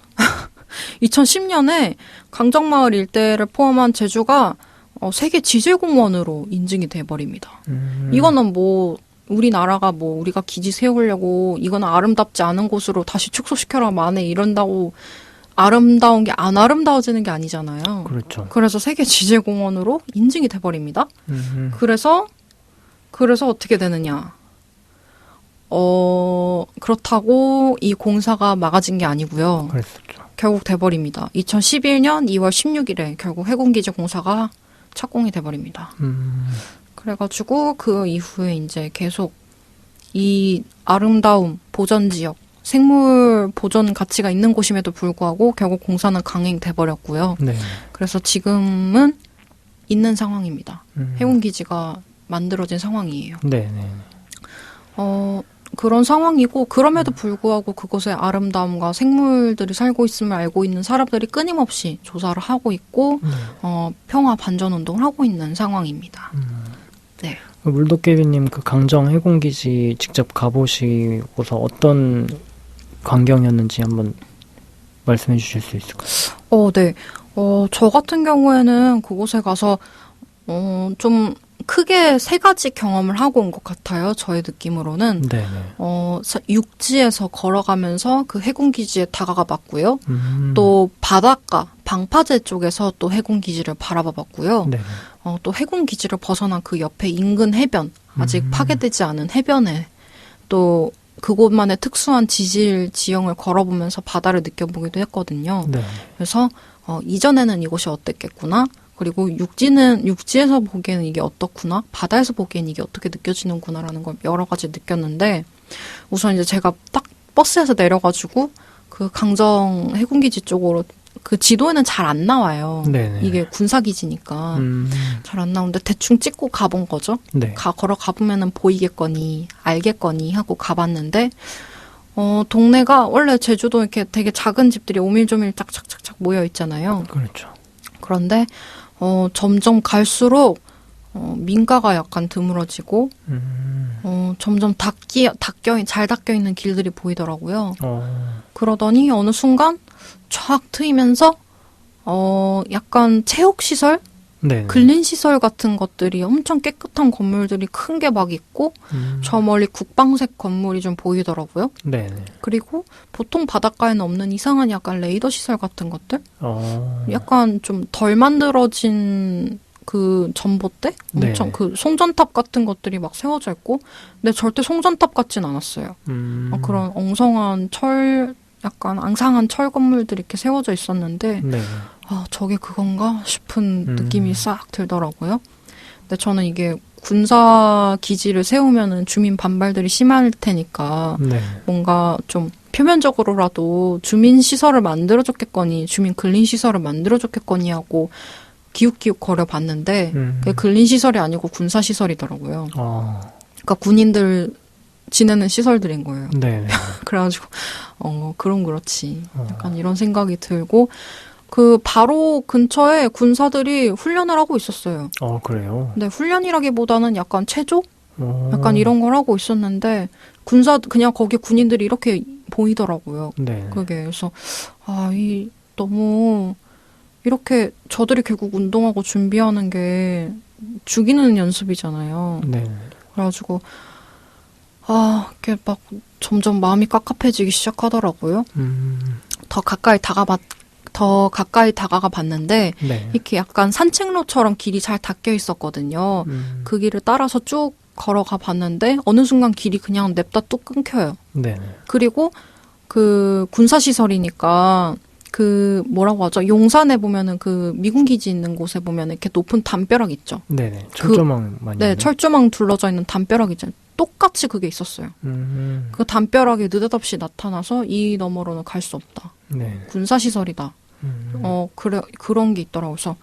2010년에 강정마을 일대를 포함한 제주가 세계 지질공원으로 인증이 돼버립니다. 이거는 뭐 우리나라가 뭐 우리가 기지 세우려고 이거는 아름답지 않은 곳으로 다시 축소시켜라 만에 이런다고 아름다운 게 안 아름다워지는 게 아니잖아요.
그렇죠.
그래서 세계 지질공원으로 인증이 돼버립니다. 그래서 어떻게 되느냐? 그렇다고 이 공사가 막아진 게 아니고요.
그랬었죠.
결국 돼버립니다. 2011년 2월 16일에 결국 해군기지 공사가 착공이 돼버립니다. 그래가지고 그 이후에 이제 계속 이 아름다움 보전지역 생물 보존 가치가 있는 곳임에도 불구하고 결국 공사는 강행돼 버렸고요.
네.
그래서 지금은 있는 상황입니다. 해군기지가 만들어진 상황이에요.
네.
그런 상황이고 그럼에도 불구하고 그곳에 아름다움과 생물들이 살고 있음을 알고 있는 사람들이 끊임없이 조사를 하고 있고 평화 반전 운동을 하고 있는 상황입니다. 네.
물도깨비님 그 강정 해군기지 직접 가보시고서 어떤 광경이었는지 한번 말씀해 주실 수 있을까요?
네. 저 같은 경우에는 그곳에 가서 좀 크게 3가지 경험을 하고 온 것 같아요. 저의 느낌으로는.
네네.
육지에서 걸어가면서 그 해군기지에 다가가 봤고요. 또 바닷가, 방파제 쪽에서 또 해군기지를 바라봐 봤고요.
네네.
또 해군기지를 벗어난 그 옆에 인근 해변, 아직 파괴되지 않은 해변에 또 그곳만의 특수한 지질 지형을 걸어보면서 바다를 느껴보기도 했거든요.
네.
그래서 이전에는 이곳이 어땠겠구나. 그리고 육지에서 보기에는 이게 어떻구나. 바다에서 보기에는 이게 어떻게 느껴지는구나라는 걸 여러 가지 느꼈는데 우선 이제 제가 딱 버스에서 내려가지고 그 강정 해군기지 쪽으로 그 지도에는 잘 안 나와요.
네네.
이게 군사기지니까 잘 안 나오는데 대충 찍고 가본 거죠.
네.
걸어가 보면은 보이겠거니 알겠거니 하고 가봤는데 동네가 원래 제주도 이렇게 되게 작은 집들이 오밀조밀 짝짝짝짝 모여 있잖아요.
그렇죠.
그런데 점점 갈수록 민가가 약간 드물어지고 점점 잘 닦여 있는 길들이 보이더라고요. 그러더니 어느 순간 쫙 트이면서 약간 체육시설?
네.
근린시설 같은 것들이 엄청 깨끗한 건물들이 큰 게 막 있고 저 멀리 국방색 건물이 좀 보이더라고요.
네.
그리고 보통 바닷가에는 없는 이상한 약간 레이더 시설 같은 것들? 약간 좀 덜 만들어진 그 전봇대? 엄청
네.
그 송전탑 같은 것들이 막 세워져 있고 근데 절대 송전탑 같진 않았어요. 그런 엉성한 약간 앙상한 철 건물들이 이렇게 세워져 있었는데
네.
저게 그건가 싶은 느낌이 싹 들더라고요. 근데 저는 이게 군사 기지를 세우면은 주민 반발들이 심할 테니까
네.
뭔가 좀 표면적으로라도 주민 시설을 만들어줬겠거니 주민 근린 시설을 만들어줬겠거니 하고 기웃기웃 거려봤는데 그게 근린 시설이 아니고 군사 시설이더라고요. 그러니까 군인들 지내는 시설들인 거예요.
네.
그래가지고 그럼 그렇지. 약간 이런 생각이 들고 그 바로 근처에 군사들이 훈련을 하고 있었어요.
그래요?
근데 훈련이라기보다는 약간 체조? 약간 이런 걸 하고 있었는데 그냥 거기 군인들이 이렇게 보이더라고요.
네.
그게 그래서 너무 이렇게 저들이 결국 운동하고 준비하는 게 죽이는 연습이잖아요.
네.
그래가지고 이게 막 점점 마음이 깝깝해지기 시작하더라고요. 더 가까이 다가가 봤는데
네.
이렇게 약간 산책로처럼 길이 잘 닦여 있었거든요. 그 길을 따라서 쭉 걸어가 봤는데 어느 순간 길이 그냥 냅다 뚝 끊겨요.
네.
그리고 그 군사시설이니까 그 뭐라고 하죠? 용산에 보면은 그 미군 기지 있는 곳에 보면 이렇게 높은 담벼락 있죠.
네네. 철조망 많이.
네, 철조망 둘러져 있는 담벼락 있잖아요. 똑같이 그게 있었어요. 그 담벼락이 느닷없이 나타나서 이 너머로는 갈 수 없다.
네.
군사시설이다. 그런 게 있더라고요. 그래서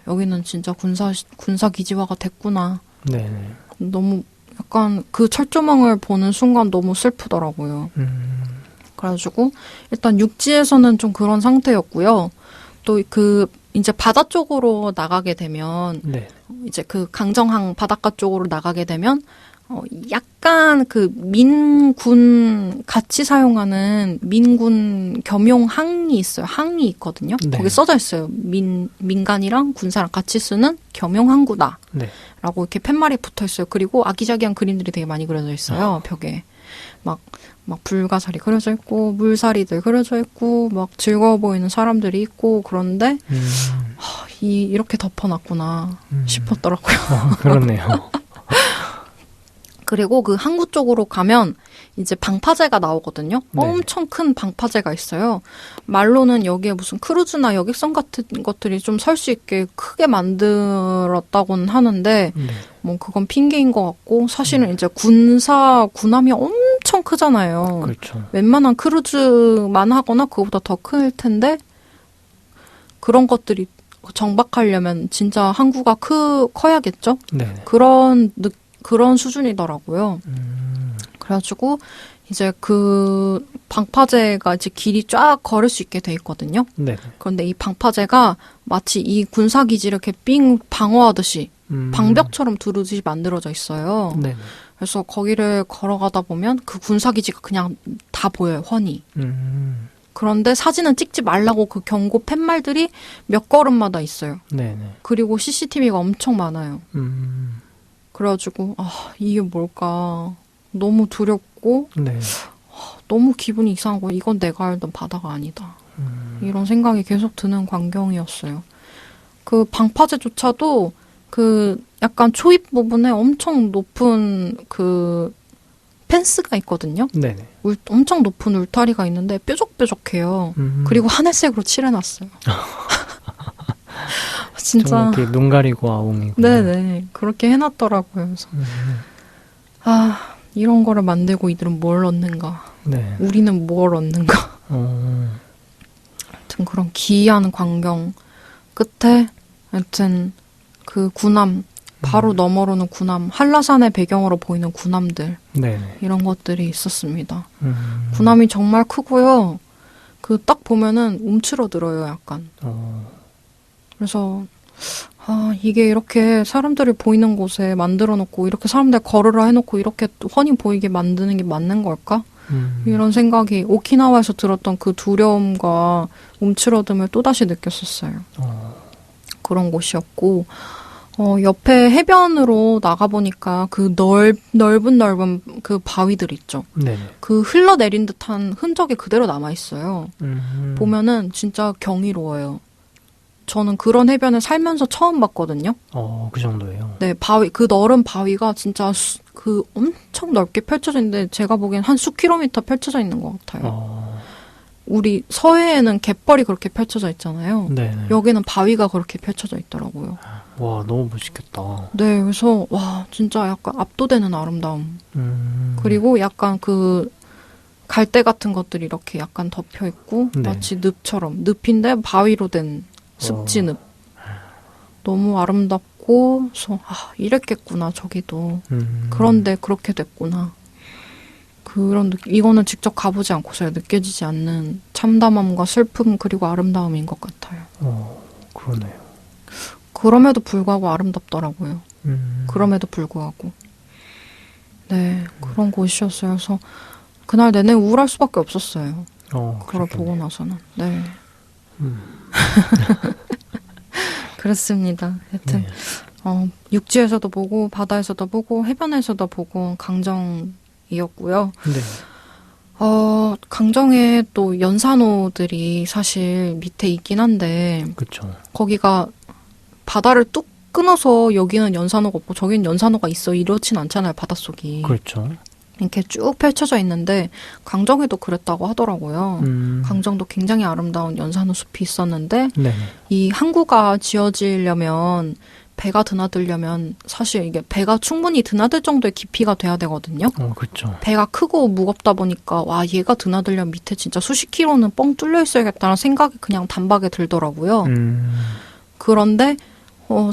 여기는 진짜 군사 기지화가 됐구나.
네.
너무 약간 그 철조망을 보는 순간 너무 슬프더라고요. 그래가지고 일단 육지에서는 좀 그런 상태였고요. 또 이제 바다 쪽으로 나가게 되면
네.
이제 그 강정항 바닷가 쪽으로 나가게 되면 약간 그 민군 같이 사용하는 민군 겸용 항이 있어요. 항이 있거든요.
네.
거기 써져 있어요. 민간이랑 군사랑 같이 쓰는 겸용 항구다.
네.
라고 이렇게 팻말이 붙어 있어요. 그리고 아기자기한 그림들이 되게 많이 그려져 있어요. 벽에. 막 불가사리 그려져 있고, 물사리들 그려져 있고, 막 즐거워 보이는 사람들이 있고, 그런데, 이렇게 덮어놨구나 싶었더라고요.
그렇네요.
그리고 그 항구 쪽으로 가면 이제 방파제가 나오거든요.
네.
엄청 큰 방파제가 있어요. 말로는 여기에 무슨 크루즈나 여객선 같은 것들이 좀 설 수 있게 크게 만들었다고는 하는데
네.
뭐 그건 핑계인 것 같고 사실은 이제 군함이 엄청 크잖아요.
그렇죠.
웬만한 크루즈만 하거나 그거보다 더 클 텐데 그런 것들이 정박하려면 진짜 항구가 커야겠죠?
네.
그런 수준이더라고요. 그래가지고 이제 그 방파제가 이제 길이 쫙 걸을 수 있게 돼 있거든요.
네.
그런데 이 방파제가 마치 이 군사기지를 이렇게 삥 방어하듯이 방벽처럼 두르듯이 만들어져 있어요.
네.
그래서 거기를 걸어가다 보면 그 군사기지가 그냥 다 보여요, 훤히. 그런데 사진은 찍지 말라고 그 경고 팻말들이 몇 걸음마다 있어요.
네.
그리고 CCTV가 엄청 많아요.
음.
그래가지고 이게 뭘까 너무 두렵고
네.
너무 기분이 이상하고 이건 내가 알던 바다가 아니다. 이런 생각이 계속 드는 광경이었어요. 그 방파제조차도 그 약간 초입 부분에 엄청 높은 그 펜스가 있거든요.
네.
엄청 높은 울타리가 있는데 뾰족뾰족해요. 그리고 하늘색으로 칠해놨어요. 진짜.
정말 이렇게 눈 가리고 아웅이고.
네네. 그렇게 해놨더라고요. 그래서 이런 거를 만들고 이들은 뭘 얻는가.
네.
우리는 뭘 얻는가. 하여튼 그런 기이한 광경 끝에 하여튼 그 군함 바로 너머로는 군함 한라산의 배경으로 보이는 군함들
네.
이런 것들이 있었습니다. 군함이 정말 크고요. 그 딱 보면은 움츠러들어요, 약간. 그래서 이게 이렇게 사람들이 보이는 곳에 만들어 놓고 이렇게 사람들 걸으라 해놓고 이렇게 훤히 보이게 만드는 게 맞는 걸까? 이런 생각이 오키나와에서 들었던 그 두려움과 움츠러듦을 또다시 느꼈었어요. 그런 곳이었고 옆에 해변으로 나가보니까 그 넓은 그 바위들 있죠.
네.
그 흘러내린 듯한 흔적이 그대로 남아있어요. 보면은 진짜 경이로워요. 저는 그런 해변에 살면서 처음 봤거든요.
그 정도예요.
네, 그 넓은 바위가 진짜 그 엄청 넓게 펼쳐져 있는데 제가 보기엔 한 수킬로미터 펼쳐져 있는 것 같아요. 우리 서해에는 갯벌이 그렇게 펼쳐져 있잖아요.
네.
여기는 바위가 그렇게 펼쳐져 있더라고요.
와, 너무 멋있겠다.
네, 그래서 와 진짜 약간 압도되는 아름다움. 그리고 약간 그 갈대 같은 것들이 이렇게 약간 덮여 있고
네.
마치 늪처럼 늪인데 바위로 된 습지늪. 너무 아름답고 그래서 이랬겠구나 저기도. 그런데 그렇게 됐구나. 그런 이거는 직접 가보지 않고서야 느껴지지 않는 참담함과 슬픔 그리고 아름다움인 것 같아요.
그러네요.
그럼에도 불구하고 아름답더라고요. 그럼에도 불구하고. 네, 그런 곳이었어요. 그래서 그날 내내 우울할 수밖에 없었어요. 그걸 보고 나서는. 네. 그렇습니다. 하여튼 육지에서도 보고 바다에서도 보고 해변에서도 보고 강정이었고요.
네.
강정에 또 연산호들이 사실 밑에 있긴 한데
그렇죠.
거기가 바다를 뚝 끊어서 여기는 연산호가 없고 저기는 연산호가 있어 이렇진 않잖아요. 바닷속이.
그렇죠.
이렇게 쭉 펼쳐져 있는데 강정에도 그랬다고 하더라고요. 강정도 굉장히 아름다운 연산호 숲이 있었는데
네.
이 항구가 지어지려면 배가 드나들려면 사실 이게 배가 충분히 드나들 정도의 깊이가 돼야 되거든요.
그렇죠.
배가 크고 무겁다 보니까 와 얘가 드나들려면 밑에 진짜 수십 킬로는 뻥 뚫려 있어야겠다는 생각이 그냥 단박에 들더라고요. 그런데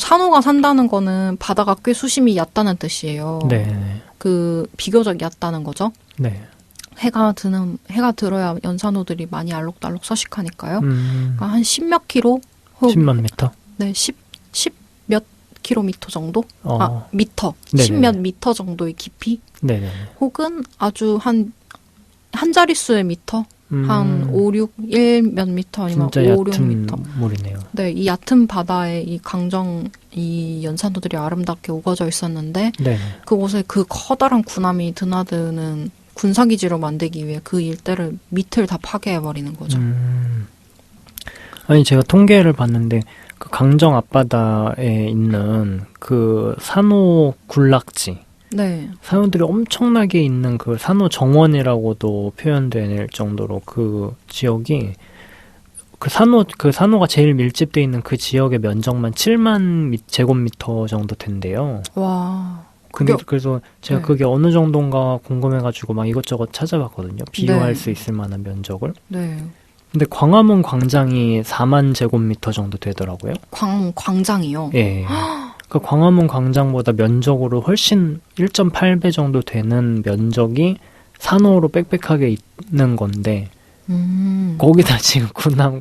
산호가 산다는 거는 바다가 꽤 수심이 얕다는 뜻이에요.
네.
그 비교적 얕다는 거죠.
네.
해가 들어야 연산호들이 많이 알록달록 서식하니까요. 그러니까 한 10몇 킬로?
10만 미터?
네, 10몇 킬로미터 정도? 미터.
네네.
10몇 미터 정도의 깊이?
네네.
혹은 아주 한 자릿수의 미터? 한 5, 6, 1 몇 미터 아니면
진짜
5, 6
얕은
미터.
물이네요.
네, 이 얕은 바다에 이 강정, 이 연산호들이 아름답게 우거져 있었는데
네.
그곳에 그 커다란 군함이 드나드는 군사기지로 만들기 위해 그 일대를 밑을 다 파괴해버리는 거죠.
아니 제가 통계를 봤는데 그 강정 앞바다에 있는 그 산호 군락지
네.
산호들이 엄청나게 있는 그 산호 정원이라고도 표현될 정도로 그 지역이 그 산호가 제일 밀집돼 있는 그 지역의 면적만 7만 제곱미터 정도 된대요.
와.
근데 그래서 제가
네.
그게 어느 정도인가 궁금해가지고 막 이것저것 찾아봤거든요. 비교할
네.
수 있을 만한 면적을.
네.
근데 광화문 광장이 4만 제곱미터 정도 되더라고요.
광장이요?
예. 그 광화문 광장보다 면적으로 훨씬 1.8배 정도 되는 면적이 산호로 빽빽하게 있는 건데 거기다 지금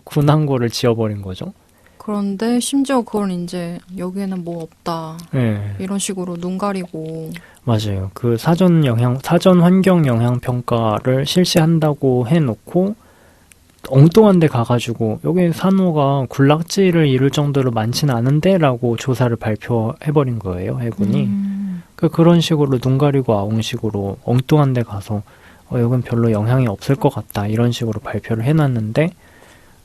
군항구를 지어버린 거죠.
그런데 심지어 그걸 이제 여기에는 뭐 없다
네.
이런 식으로 눈 가리고
맞아요. 그 사전 환경 영향 평가를 실시한다고 해놓고 엉뚱한 데 가가지고 여기 산호가 군락지를 이룰 정도로 많지는 않은데라고 조사를 발표해버린 거예요. 해군이. 그런 식으로 눈 가리고 아웅식으로 엉뚱한 데 가서 여긴 별로 영향이 없을 것 같다 이런 식으로 발표를 해놨는데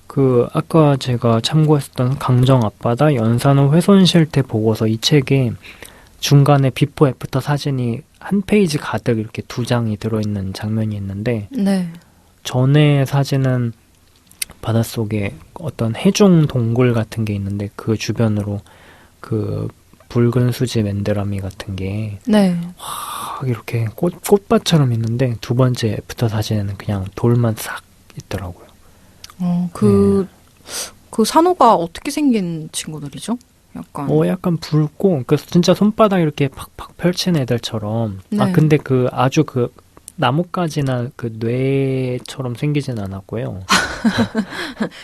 그 아까 제가 참고했었던 강정 앞바다 연산호 훼손 실태 보고서 이 책에 중간에 비포 애프터 사진이 한 페이지 가득 이렇게 2장이 들어있는 장면이 있는데
네.
전에 사진은 바닷속에 어떤 해중 동굴 같은 게 있는데 그 주변으로 그 붉은 수지 맨드라미 같은 게
네.
확 이렇게 꽃밭처럼 있는데 두 번째 애프터 사진에는 그냥 돌만 싹 있더라고요.
그 산호가 어떻게 생긴 친구들이죠?
약간 붉고 그 진짜 손바닥 이렇게 팍팍 펼친 애들처럼.
네.
근데 그 아주 그 나뭇가지나 그 뇌처럼 생기진 않았고요.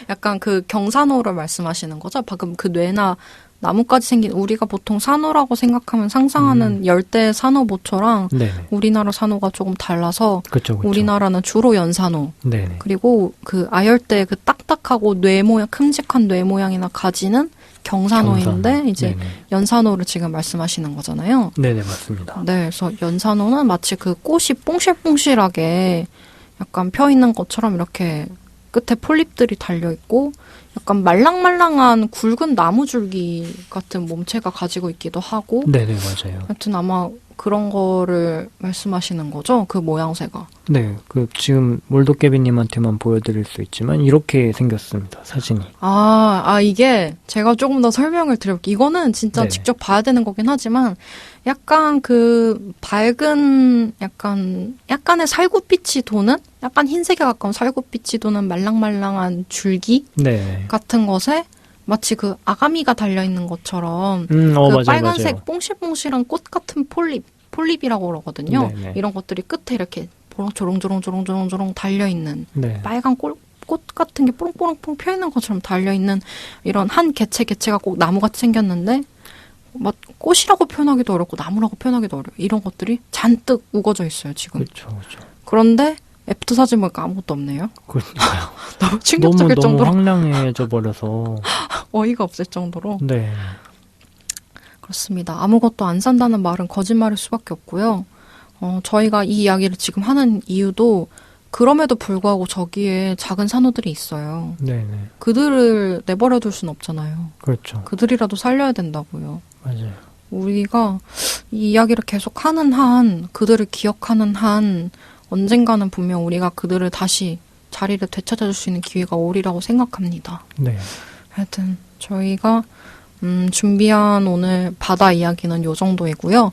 약간 그 경산호를 말씀하시는 거죠? 방금 그 뇌나 나뭇가지 생긴 우리가 보통 산호라고 생각하면 상상하는 열대 산호모처럼
네네.
우리나라 산호가 조금 달라서
그쵸.
우리나라는 주로 연산호
네네.
그리고 그 아열대 그 딱딱하고 뇌 모양 큼직한 뇌 모양이나 가지는 경산호인데
경산호.
이제
네네.
연산호를 지금 말씀하시는 거잖아요.
네네 맞습니다.
네, 그래서 연산호는 마치 그 꽃이 뽕실뽕실하게 약간 펴 있는 것처럼 이렇게 끝에 폴립들이 달려 있고 약간 말랑말랑한 굵은 나무줄기 같은 몸체가 가지고 있기도 하고
네네 맞아요.
하여튼 아마 그런 거를 말씀하시는 거죠? 그 모양새가.
네, 그 지금 몰도깨비님한테만 보여드릴 수 있지만 이렇게 생겼습니다. 사진이.
이게 제가 조금 더 설명을 드려볼게요. 이거는 진짜
네네.
직접 봐야 되는 거긴 하지만 약간 그 밝은 약간의 살구빛이 도는 약간 흰색에 가까운 살구빛이 도는 말랑말랑한 줄기
네.
같은 것에 마치 그 아가미가 달려있는 것처럼 그
맞아요,
빨간색
맞아요.
뽕실뽕실한 꽃 같은 폴립이라고 그러거든요.
네네.
이런 것들이 끝에 이렇게 조롱조롱 달려있는
네.
빨간 꽃 같은 게 뽀롱뽀롱 펴있는 것처럼 달려있는 이런 한 개체가 꼭 나무같이 생겼는데 막 꽃이라고 표현하기도 어렵고 나무라고 표현하기도 어려워요. 이런 것들이 잔뜩 우거져 있어요, 지금.
그렇죠.
그런데 애프터 사진 보니까 아무것도 없네요.
그러니까요.
너무 충격적일
너무
정도로
황량해져 버려서.
어이가 없을 정도로.
네.
그렇습니다. 아무것도 안 산다는 말은 거짓말일 수밖에 없고요. 저희가 이 이야기를 지금 하는 이유도 그럼에도 불구하고 저기에 작은 산호들이 있어요.
네네.
그들을 내버려 둘 수는 없잖아요.
그렇죠.
그들이라도 살려야 된다고요.
맞아요.
우리가 이 이야기를 계속 하는 한, 그들을 기억하는 한, 언젠가는 분명 우리가 그들을 다시 자리를 되찾아줄 수 있는 기회가 오리라고 생각합니다.
네.
하여튼 저희가 준비한 오늘 바다 이야기는 요 정도이고요.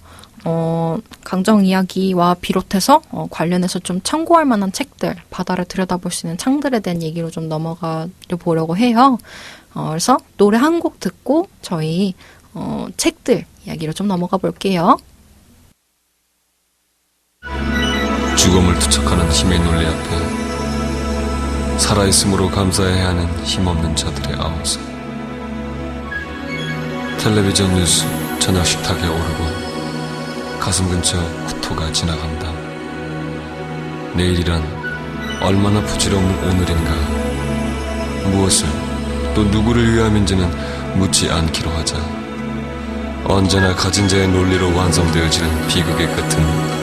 강정 이야기와 비롯해서 관련해서 좀 참고할 만한 책들, 바다를 들여다볼 수 있는 창들에 대한 얘기로 좀 넘어가 보려고 해요. 그래서 노래 한 곡 듣고 저희 책들 이야기로 좀 넘어가 볼게요.
죽음을 투척하는 힘의 논리 앞에 살아있음으로 감사해야 하는 힘없는 자들의 아우성. 텔레비전 뉴스 저녁 식탁에 오르고 가슴 근처 구토가 지나간다. 내일이란 얼마나 부질없는 오늘인가. 무엇을 또 누구를 위함인지는 묻지 않기로 하자. 언제나 가진 자의 논리로 완성되어지는 비극의 끝은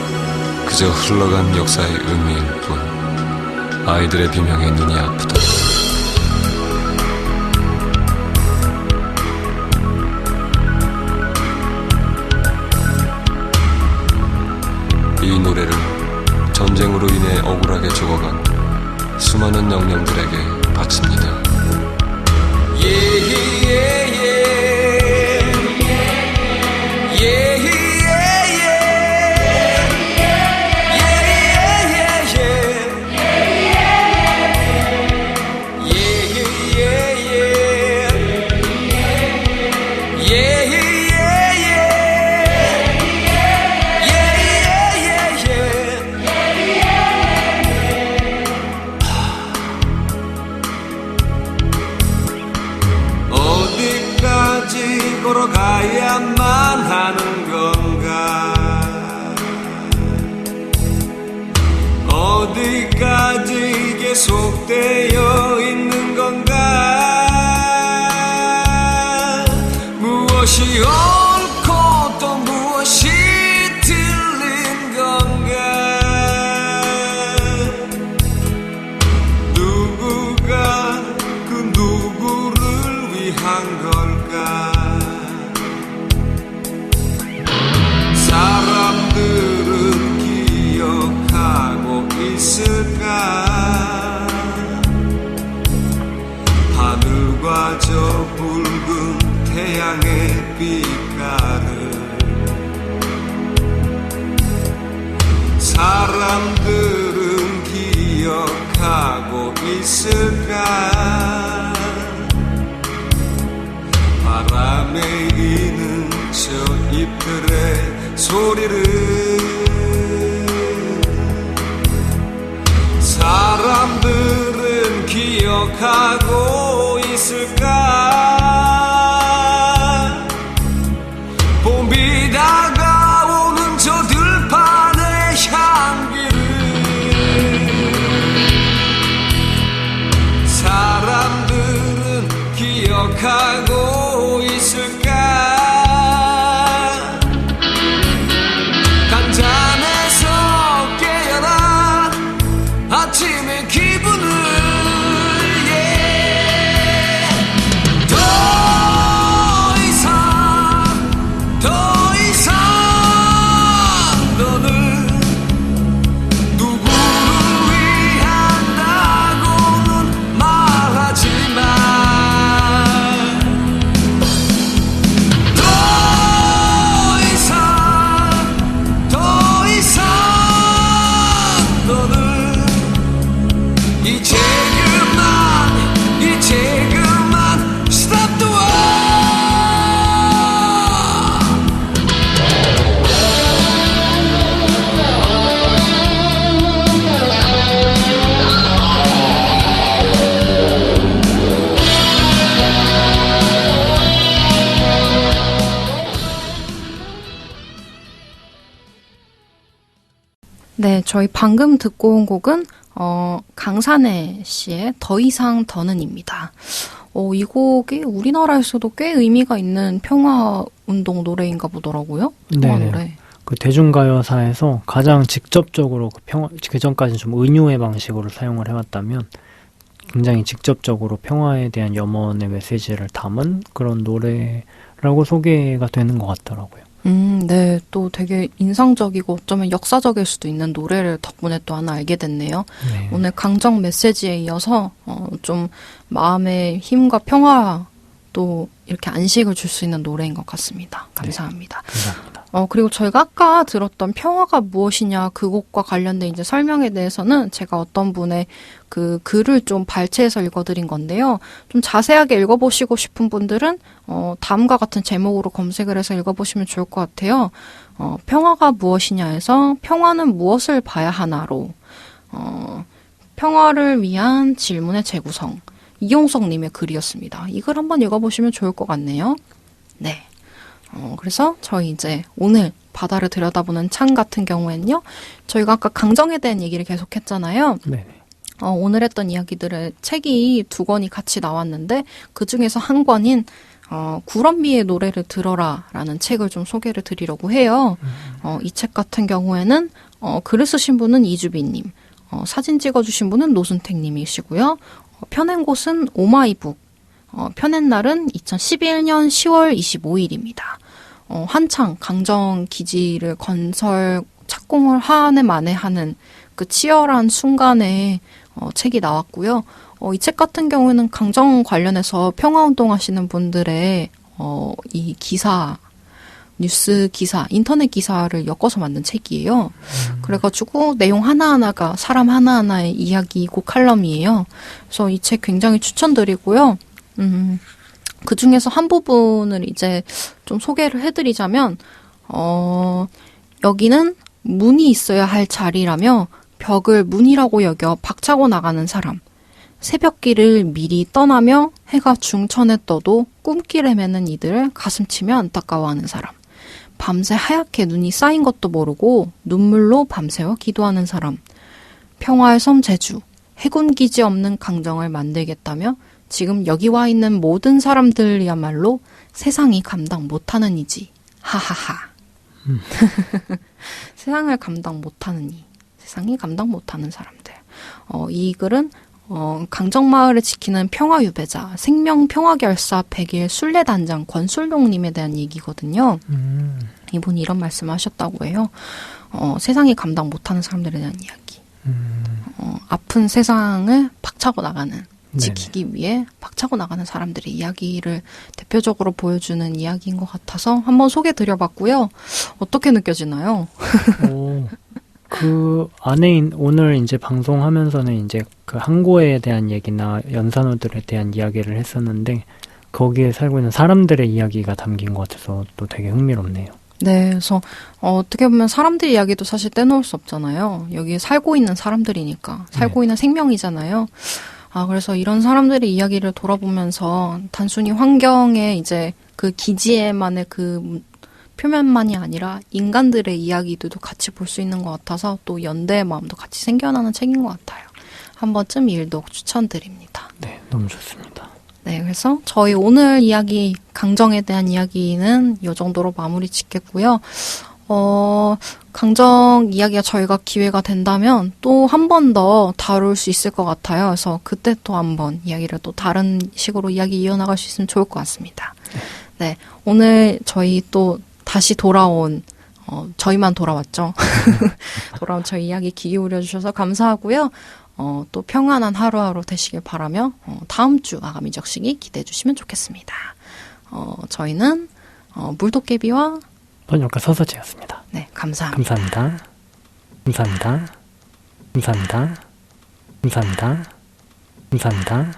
그저 흘러간 역사의 의미일 뿐. 아이들의 비명에 눈이 아프다. 이 노래를 전쟁으로 인해 억울하게 죽어간 수많은 영령들에게 바칩니다.
어디까지 계속되어 있는 건가? 무엇이 옳고 또 무엇이 틀린 건가? 누구가 그 누구를 위한 걸까? 사람들은 기억하고 있을까? 하늘과 저 붉은 태양의 빛깔을 사람들은 기억하고 있을까? 바람에 이는 저 잎들의 소리를 사람들은 기억하고 있을까? 봄이 다가오는 저 들판의 향기를 사람들은 기억하고 있을까? 간잠에서 깨어나 아침의 기분을 더 이상 너는 누구를 위한다고는 말하지만 더 이상 너는 이제 그만 stop the war.
네, 저희 방금 듣고 온 곡은 강산혜 씨의 더 이상 더는입니다. 이 곡이 우리나라에서도 꽤 의미가 있는 평화운동 노래인가 보더라고요. 평화
네네.
노래.
그 대중가요사에서 가장 직접적으로 그 전까지 좀 은유의 방식으로 사용을 해왔다면 굉장히 직접적으로 평화에 대한 염원의 메시지를 담은 그런 노래라고 소개가 되는 것 같더라고요.
네, 또 되게 인상적이고 어쩌면 역사적일 수도 있는 노래를 덕분에 또 하나 알게 됐네요.
네.
오늘 강정 메시지에 이어서 좀 마음의 힘과 평화 또 이렇게 안식을 줄 수 있는 노래인 것 같습니다. 감사합니다.
감사합니다.
그리고 저희가 아까 들었던 평화가 무엇이냐 그 곡과 관련된 이제 설명에 대해서는 제가 어떤 분의 그 글을 좀 발췌해서 읽어드린 건데요. 좀 자세하게 읽어보시고 싶은 분들은 다음과 같은 제목으로 검색을 해서 읽어보시면 좋을 것 같아요. 평화가 무엇이냐에서 평화는 무엇을 봐야 하나로 평화를 위한 질문의 재구성 이용석님의 글이었습니다. 이 글 한번 읽어보시면 좋을 것 같네요. 네. 그래서 저희 이제 오늘 바다를 들여다보는 창 같은 경우에는요. 저희가 아까 강정에 대한 얘기를 계속 했잖아요.
네.
오늘 했던 이야기들의 책이 2권이 같이 나왔는데 그중에서 한 권인 구럼비의 노래를 들어라 라는 책을 좀 소개를 드리려고 해요. 이 책 같은 경우에는 글을 쓰신 분은 이주빈님, 사진 찍어주신 분은 노순택님이시고요. 펴낸 곳은 오마이북, 펴낸 날은 2011년 10월 25일입니다. 한창 강정 기지를 건설 착공을 한 해 만에 하는 그 치열한 순간에 책이 나왔고요. 이 책 같은 경우에는 강정 관련해서 평화운동 하시는 분들의 이 기사, 뉴스 기사, 인터넷 기사를 엮어서 만든 책이에요. 그래가지고 내용 하나하나가 사람 하나하나의 이야기고 칼럼이에요. 그래서 이 책 굉장히 추천드리고요. 그 중에서 한 부분을 이제 좀 소개를 해드리자면, 여기는 문이 있어야 할 자리라며 벽을 문이라고 여겨 박차고 나가는 사람. 새벽길을 미리 떠나며 해가 중천에 떠도 꿈길 헤매는 이들을 가슴치며 안타까워하는 사람. 밤새 하얗게 눈이 쌓인 것도 모르고 눈물로 밤새워 기도하는 사람. 평화의 섬 제주, 해군기지 없는 강정을 만들겠다며 지금 여기 와 있는 모든 사람들이야말로 세상이 감당 못하는 이지. 하하하. 세상을 감당 못하는 이. 세상이 감당 못하는 사람들. 이 글은 강정마을을 지키는 평화유배자, 생명평화결사 100일 순례단장 권술동님에 대한 얘기거든요. 이분이 이런 말씀을 하셨다고 해요. 세상이 감당 못하는 사람들에 대한 이야기. 아픈 세상을 박차고 나가는, 지키기 위해 박차고 나가는 사람들의 이야기를 대표적으로 보여주는 이야기인 것 같아서 한번 소개드려봤고요. 어떻게 느껴지나요?
그 안에 오늘 이제 방송하면서는 이제 그 항구에 대한 얘기나 연산호들에 대한 이야기를 했었는데 거기에 살고 있는 사람들의 이야기가 담긴 것 같아서 또 되게 흥미롭네요.
네, 그래서 어떻게 보면 사람들 이야기도 사실 떼놓을 수 없잖아요. 여기에 살고 있는 사람들이니까, 살고 있는 생명이잖아요. 그래서 이런 사람들의 이야기를 돌아보면서 단순히 환경에 이제 그 기지에만의 그 표면만이 아니라 인간들의 이야기들도 같이 볼 수 있는 것 같아서 또 연대의 마음도 같이 생겨나는 책인 것 같아요. 한 번쯤 일독 추천드립니다.
네, 너무 좋습니다.
네, 그래서 저희 오늘 이야기, 강정에 대한 이야기는 이 정도로 마무리 짓겠고요. 강정 이야기가 저희가 기회가 된다면 또 한 번 더 다룰 수 있을 것 같아요. 그래서 그때 또 한 번 이야기를 또 다른 식으로 이야기 이어나갈 수 있으면 좋을 것 같습니다. 네, 오늘 저희 또 다시 돌아온, 저희만 돌아왔죠. 돌아온 저희 이야기 귀 기울여 주셔서 감사하고요. 또 평안한 하루하루 되시길 바라며 다음 주 아가미적시기 기대해 주시면 좋겠습니다. 저희는 물도깨비와
번역가 서서지였습니다.
네, 감사합니다.
감사합니다. 감사합니다. 감사합니다. 감사합니다. 감사합니다.